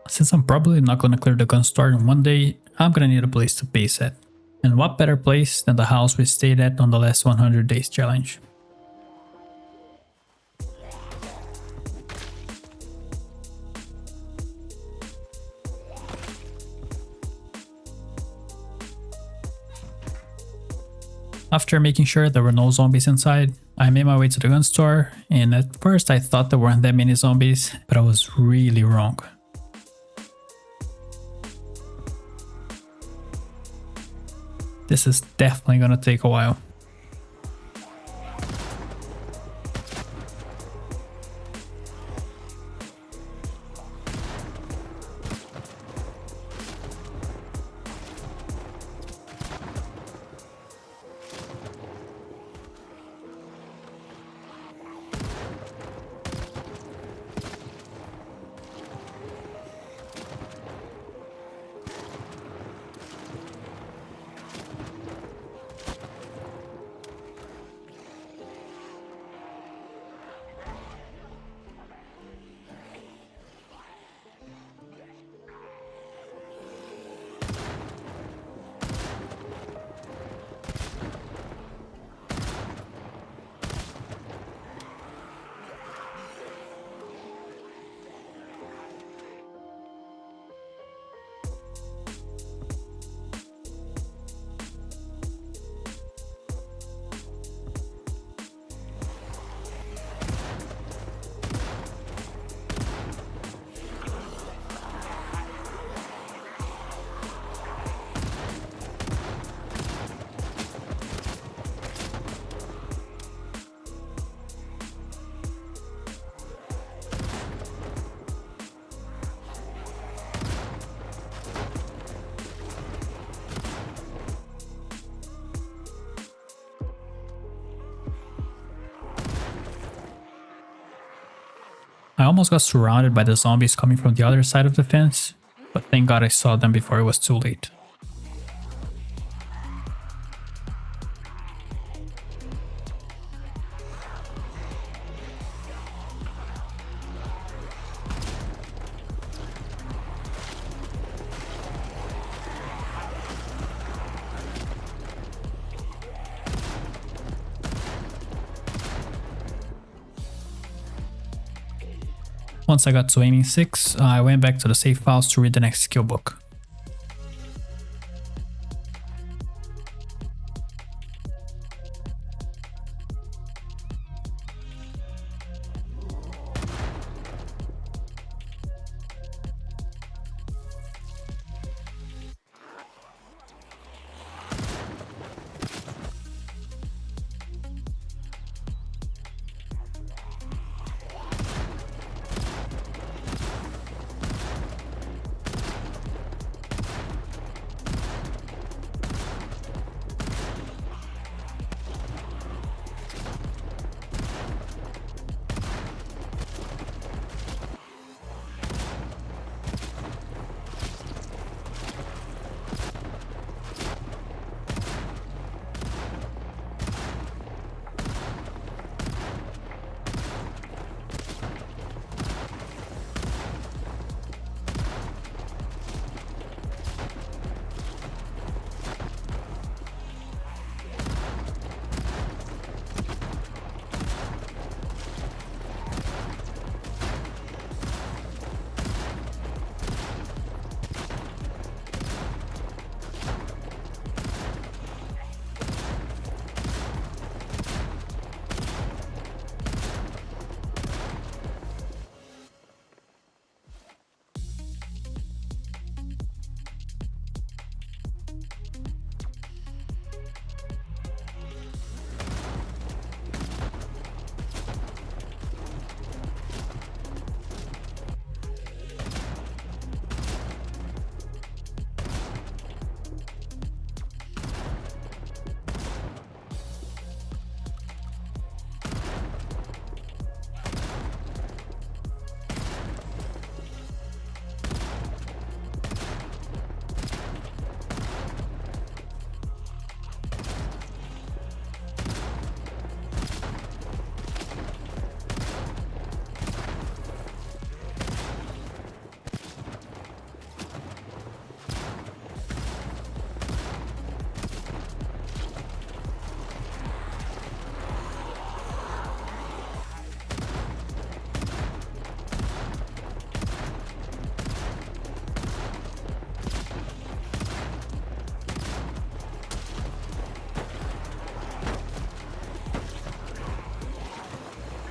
Since I'm probably not gonna clear the gun store in one day, I'm gonna need a place to base at. And what better place than the house we stayed at on the last 100 days challenge. After making sure there were no zombies inside, I made my way to the gun store, and at first I thought there weren't that many zombies, but I was really wrong. This is definitely gonna take a while. I almost got surrounded by the zombies coming from the other side of the fence, but thank God I saw them before it was too late. Once I got to aiming 6, I went back to the save files to read the next skill book.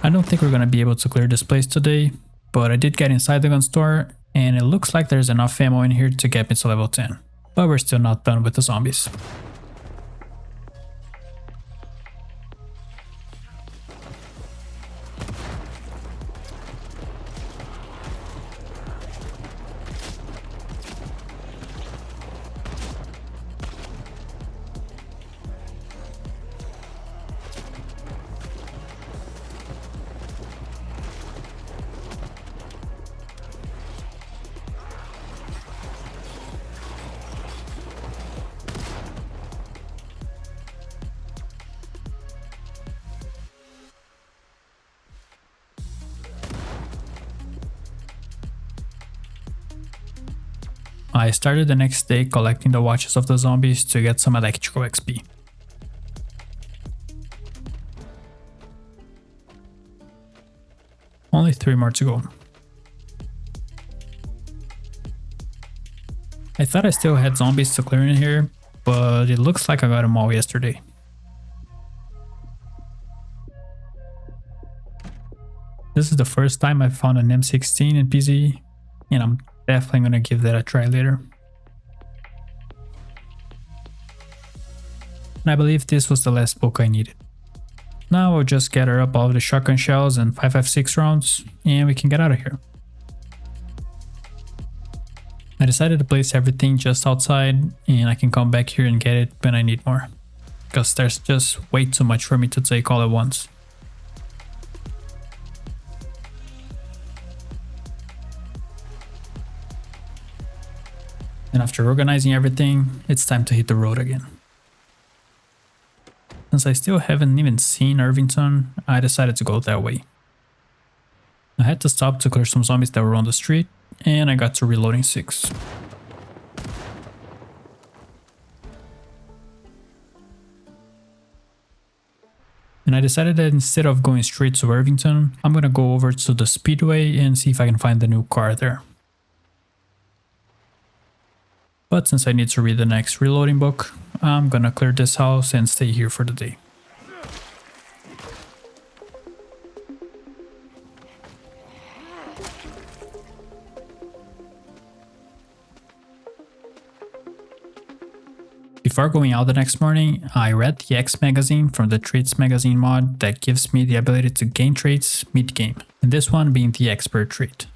I don't think we're gonna be able to clear this place today, but I did get inside the gun store, and it looks like there's enough ammo in here to get me to level 10. But we're still not done with the zombies. I started the next day collecting the watches of the zombies to get some electrical XP. Only 3 more to go. I thought I still had zombies to clear in here, but it looks like I got them all yesterday. This is the first time I've found an M16 in PZ, and I'm definitely gonna give that a try later. And I believe this was the last book I needed. Now I'll just gather up all of the shotgun shells and 5.56 rounds, and we can get out of here. I decided to place everything just outside, and I can come back here and get it when I need more, because there's just way too much for me to take all at once. And after organizing everything, it's time to hit the road again. Since I still haven't even seen Irvington, I decided to go that way. I had to stop to clear some zombies that were on the street, and I got to reloading 6. And I decided that instead of going straight to Irvington, I'm gonna go over to the Speedway and see if I can find the new car there. But since I need to read the next reloading book, I'm gonna clear this house and stay here for the day. Before going out the next morning, I read the X magazine from the Traits magazine mod that gives me the ability to gain traits mid-game, and this one being the Expert trait.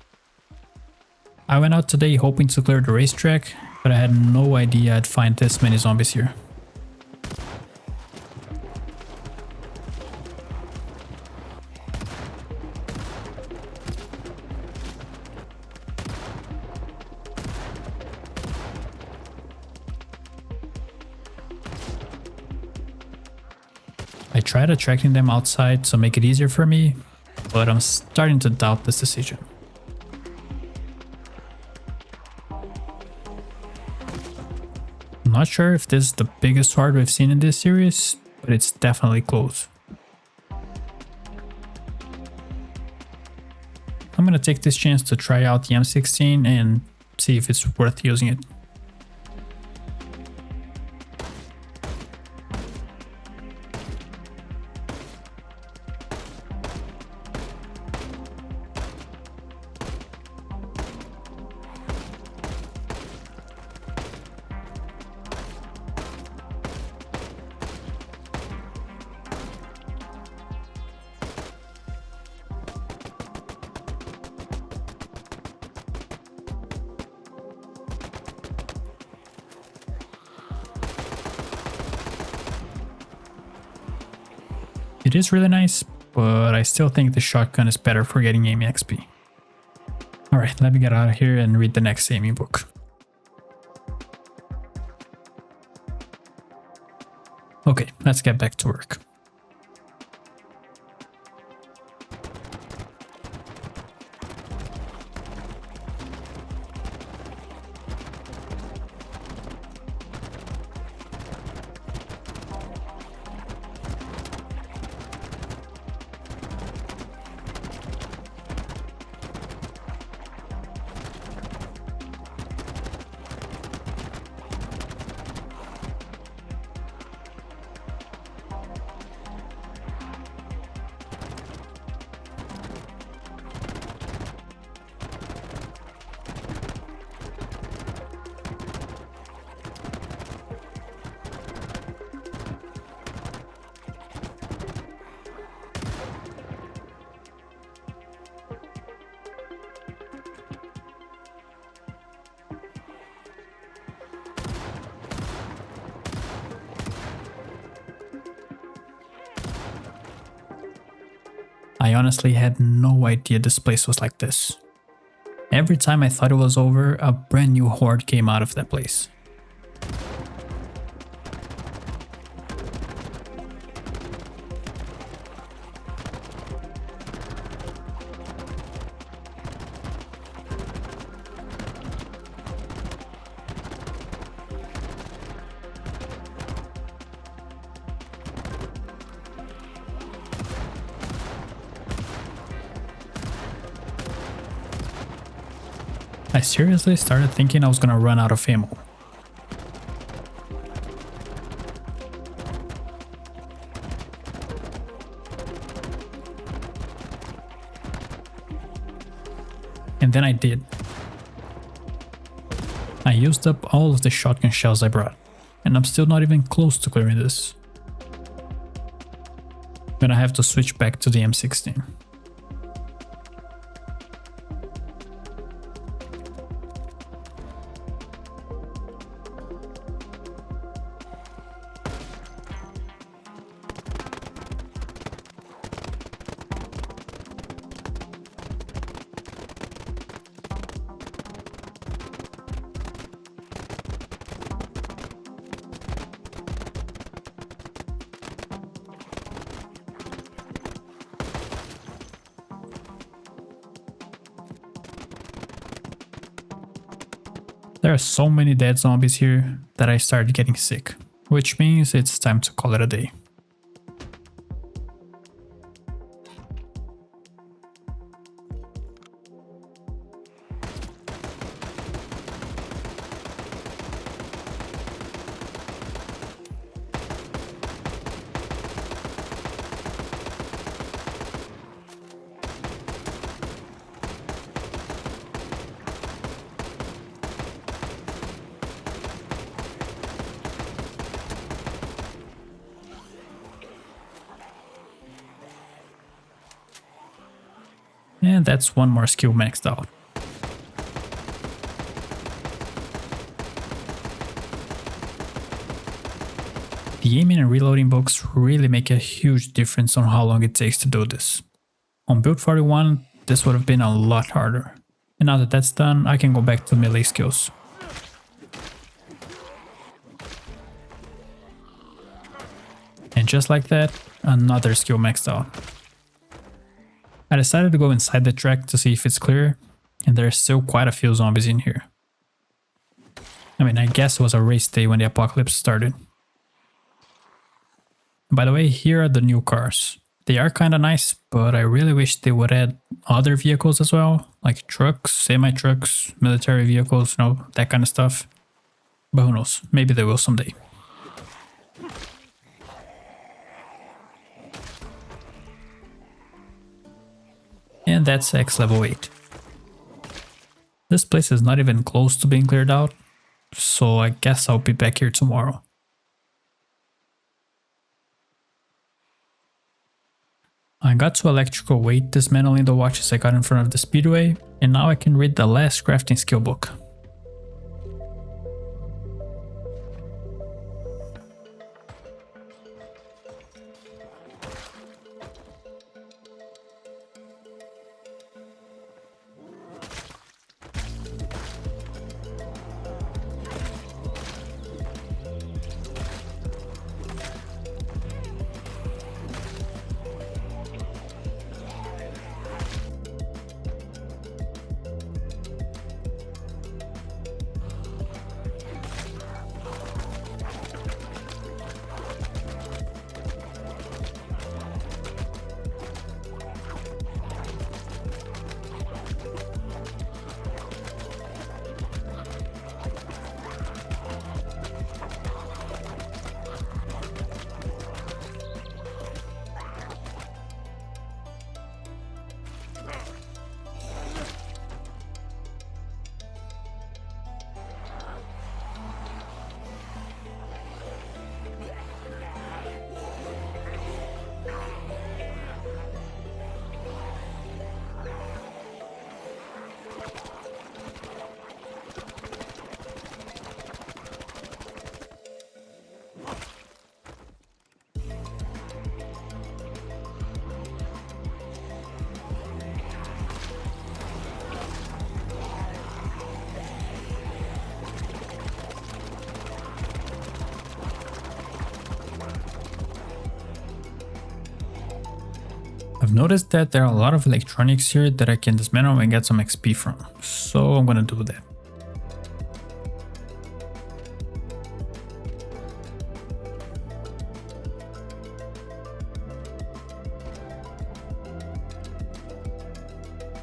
I went out today hoping to clear the racetrack, but I had no idea I'd find this many zombies here. I tried attracting them outside to make it easier for me, but I'm starting to doubt this decision. I'm not sure if this is the biggest horde we've seen in this series, but it's definitely close. I'm gonna take this chance to try out the M16 and see if it's worth using it. It is really nice, but I still think the shotgun is better for getting aiming XP. Alright, let me get out of here and read the next aiming book. Okay, let's get back to work. I honestly had no idea this place was like this. Every time I thought it was over, a brand new horde came out of that place. I seriously started thinking I was gonna run out of ammo. And then I did. I used up all of the shotgun shells I brought, and I'm still not even close to clearing this. But I have to switch back to the M16. There are so many dead zombies here that I started getting sick, which means it's time to call it a day. And that's one more skill maxed out. The aiming and reloading books really make a huge difference on how long it takes to do this. On build 41, this would have been a lot harder. And now that that's done, I can go back to melee skills. And just like that, another skill maxed out. I decided to go inside the track to see if it's clear, and there's still quite a few zombies in here. I mean, I guess it was a race day when the apocalypse started. By the way, here are the new cars. They are kinda nice, but I really wish they would add other vehicles as well, like trucks, semi-trucks, military vehicles, you know, that kind of stuff. But who knows, maybe they will someday. And that's X level 8. This place is not even close to being cleared out, so I guess I'll be back here tomorrow. I got to electrical weight dismantling the watches I got in front of the speedway, and now I can read the last crafting skill book. I've noticed that there are a lot of electronics here that I can dismantle and get some XP from, so I'm gonna do that.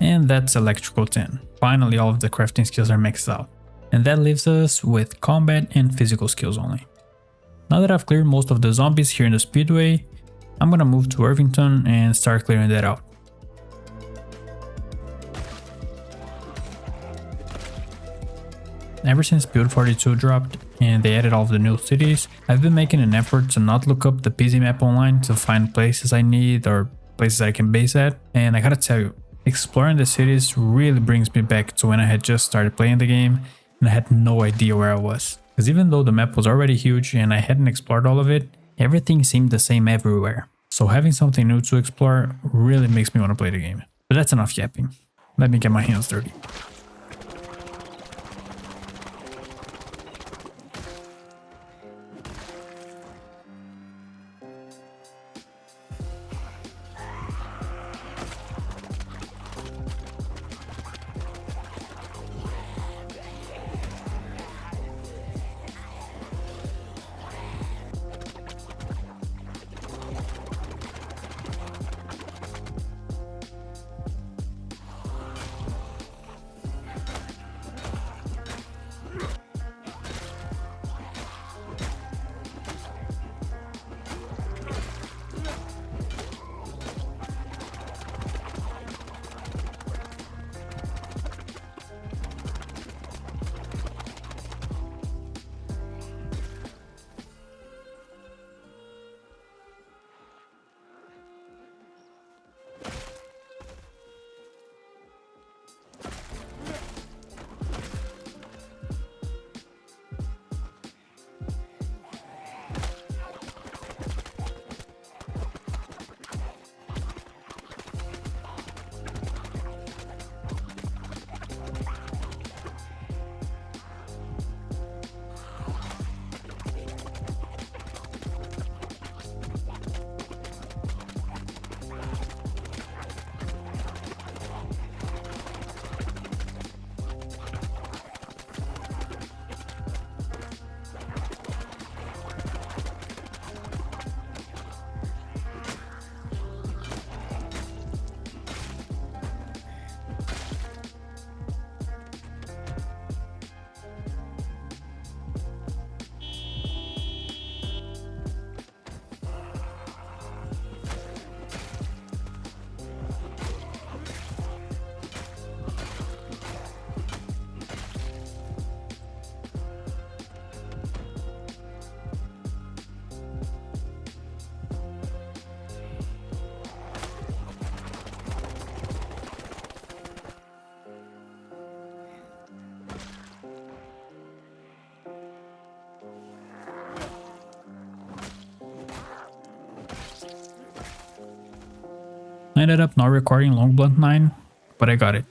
And that's electrical 10. Finally, all of the crafting skills are maxed out. And that leaves us with combat and physical skills only. Now that I've cleared most of the zombies here in the speedway, I'm gonna move to Irvington and start clearing that out. Ever since build 42 dropped and they added all of the new cities, I've been making an effort to not look up the busy map online to find places I need or places I can base at, and I gotta tell you, exploring the cities really brings me back to when I had just started playing the game and I had no idea where I was. Because even though the map was already huge and I hadn't explored all of it, everything seemed the same everywhere. So having something new to explore really makes me want to play the game. But that's enough yapping. Let me get my hands dirty. I ended up not recording Long Blunt 9, but I got it.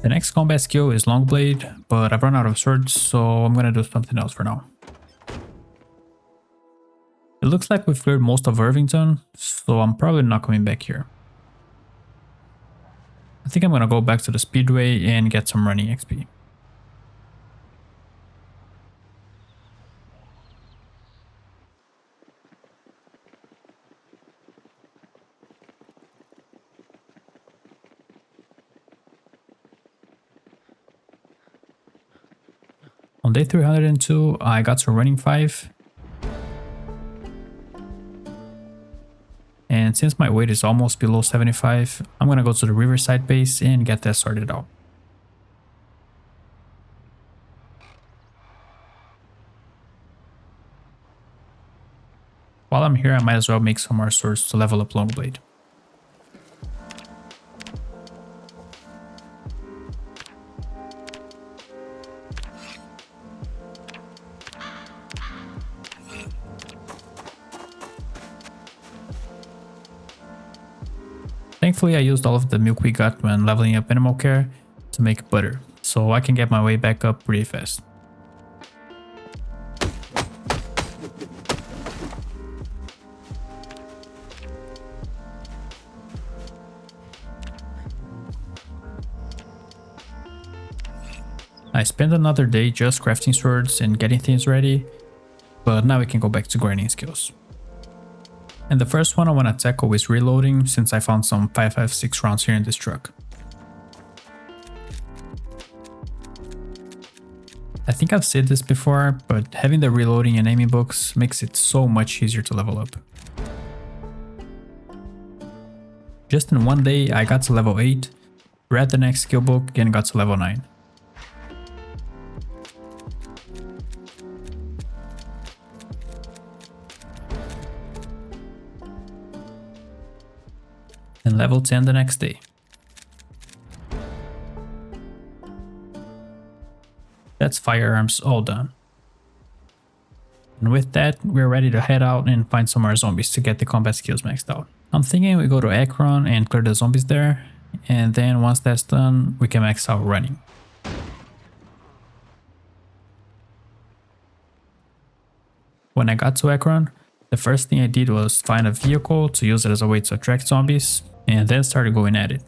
The next combat skill is Long Blade, but I've run out of swords, so I'm gonna do something else for now. It looks like we've cleared most of Irvington, so I'm probably not coming back here. I think I'm gonna go back to the Speedway and get some running XP. On day 302, I got to running 5. And since my weight is almost below 75, I'm gonna go to the Riverside base and get that sorted out. While I'm here, I might as well make some more swords to level up Longblade. Thankfully, I used all of the milk we got when leveling up animal care to make butter, so I can get my way back up pretty fast. I spent another day just crafting swords and getting things ready, but now we can go back to grinding skills. And the first one I want to tackle is reloading, since I found some 5.56 rounds here in this truck. I think I've said this before, but having the reloading and aiming books makes it so much easier to level up. Just in one day I got to level 8, read the next skill book and got to level 9. And level 10 the next day. That's firearms all done. And with that, we're ready to head out and find some more zombies to get the combat skills maxed out. I'm thinking we go to Akron and clear the zombies there, and then once that's done, we can max out running. When I got to Akron, the first thing I did was find a vehicle to use it as a way to attract zombies, and then started going at it.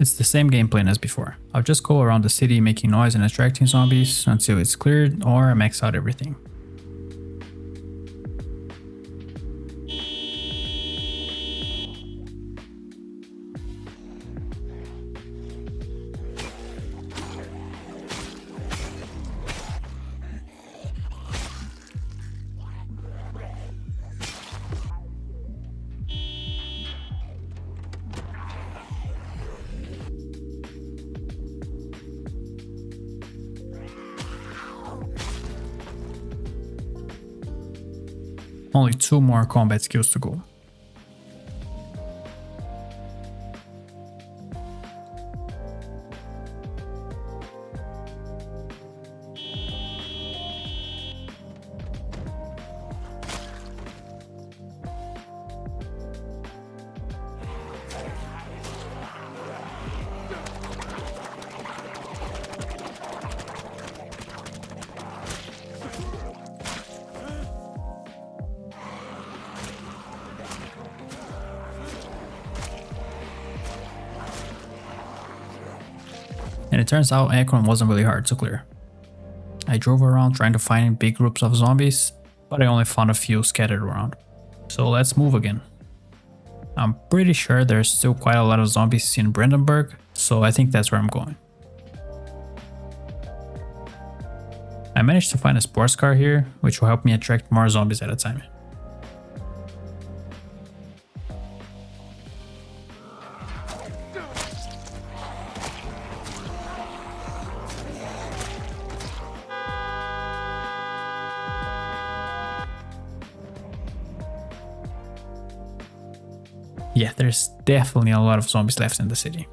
It's the same game plan as before. I'll just go around the city making noise and attracting zombies until it's cleared or I max out everything. Only 2 more combat skills to go. And it turns out Akron wasn't really hard to clear. I drove around trying to find big groups of zombies, but I only found a few scattered around. So let's move again. I'm pretty sure there's still quite a lot of zombies in Brandenburg, so I think that's where I'm going. I managed to find a sports car here, which will help me attract more zombies at a time. Yeah, there's definitely a lot of zombies left in the city.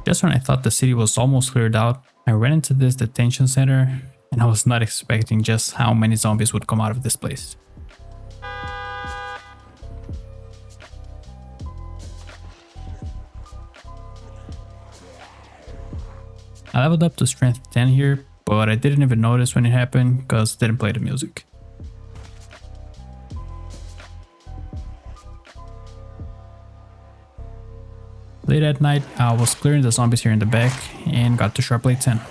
Just when I thought the city was almost cleared out, I ran into this detention center, and I was not expecting just how many zombies would come out of this place. I leveled up to strength 10 here, but I didn't even notice when it happened because it didn't play the music. Late at night, I was clearing the zombies here in the back and got to sharp blade 10.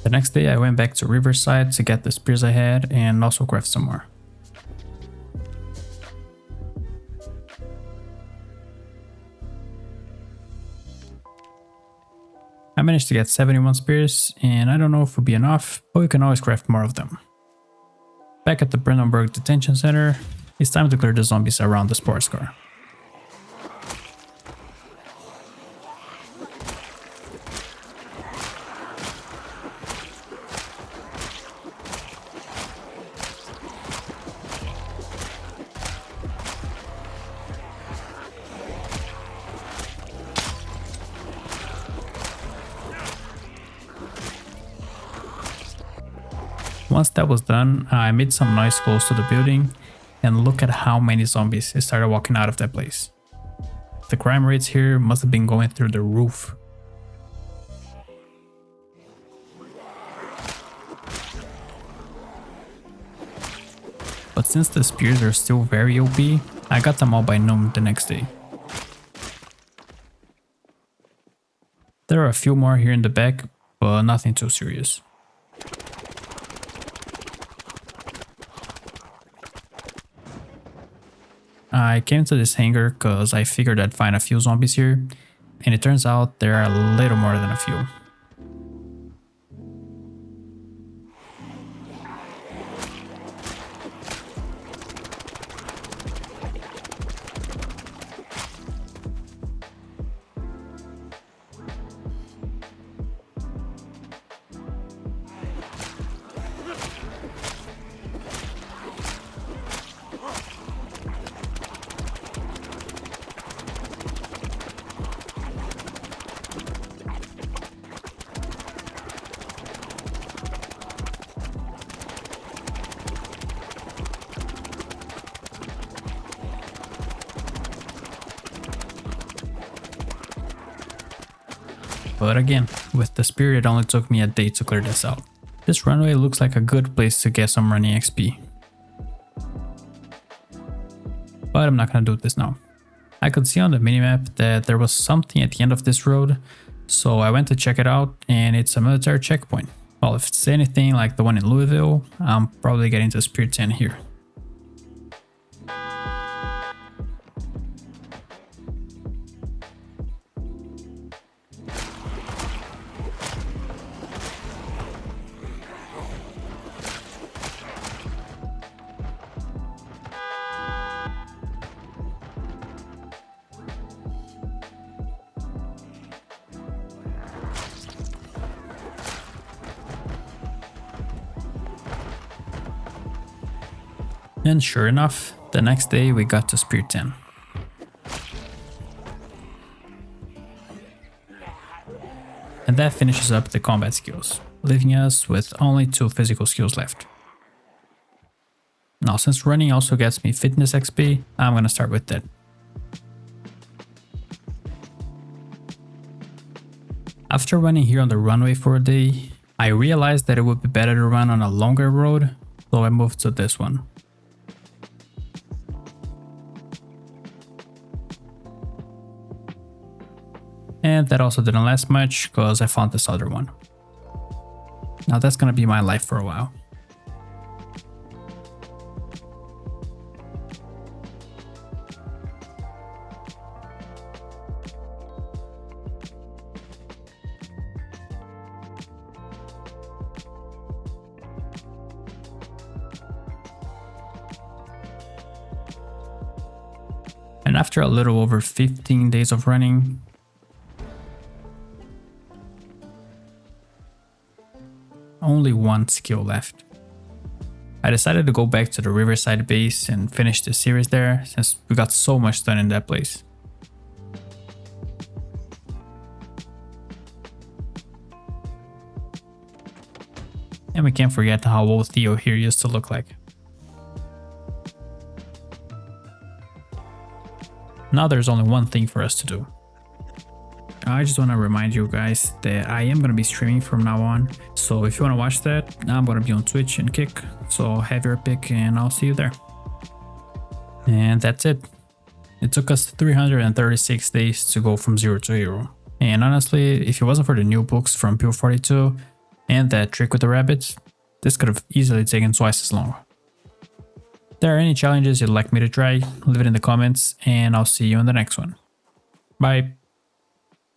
The next day I went back to Riverside to get the spears I had and also craft some more. I managed to get 71 spears, and I don't know if it will be enough, but we can always craft more of them. Back at the Brandenburg Detention Center, it's time to clear the zombies around the sports car. Once that was done, I made some noise close to the building, and look at how many zombies started walking out of that place. The crime rates here must have been going through the roof. But since the spears are still very OP, I got them all by noon the next day. There are a few more here in the back, but nothing too serious. I came to this hangar because I figured I'd find a few zombies here, and it turns out there are a little more than a few. But again, with the spear it only took me a day to clear this out. This runway looks like a good place to get some running XP. But I'm not gonna do this now. I could see on the minimap that there was something at the end of this road, so I went to check it out, and it's a military checkpoint. Well, if it's anything like the one in Louisville, I'm probably getting to Spear 10 here. And sure enough, the next day we got to Spear 10. And that finishes up the combat skills, leaving us with only 2 physical skills left. Now, since running also gets me fitness XP, I'm gonna start with that. After running here on the runway for a day, I realized that it would be better to run on a longer road, so I moved to this one. And that also didn't last much because I found this other one. Now that's gonna be my life for a while. And after a little over 15 days of running, only 1 skill left. I decided to go back to the Riverside base and finish the series there since we got so much done in that place. And we can't forget how old Theo here used to look like. Now there's only one thing for us to do. I just want to remind you guys that I am going to be streaming from now on, so if you want to watch that, I'm going to be on Twitch and Kick, so have your pick and I'll see you there. And that's it. It took us 336 days to go from 0 to hero. And honestly, if it wasn't for the new books from Pure 42 and that trick with the rabbits, this could have easily taken twice as long. If there are any challenges you'd like me to try, leave it in the comments and I'll see you in the next one. Bye.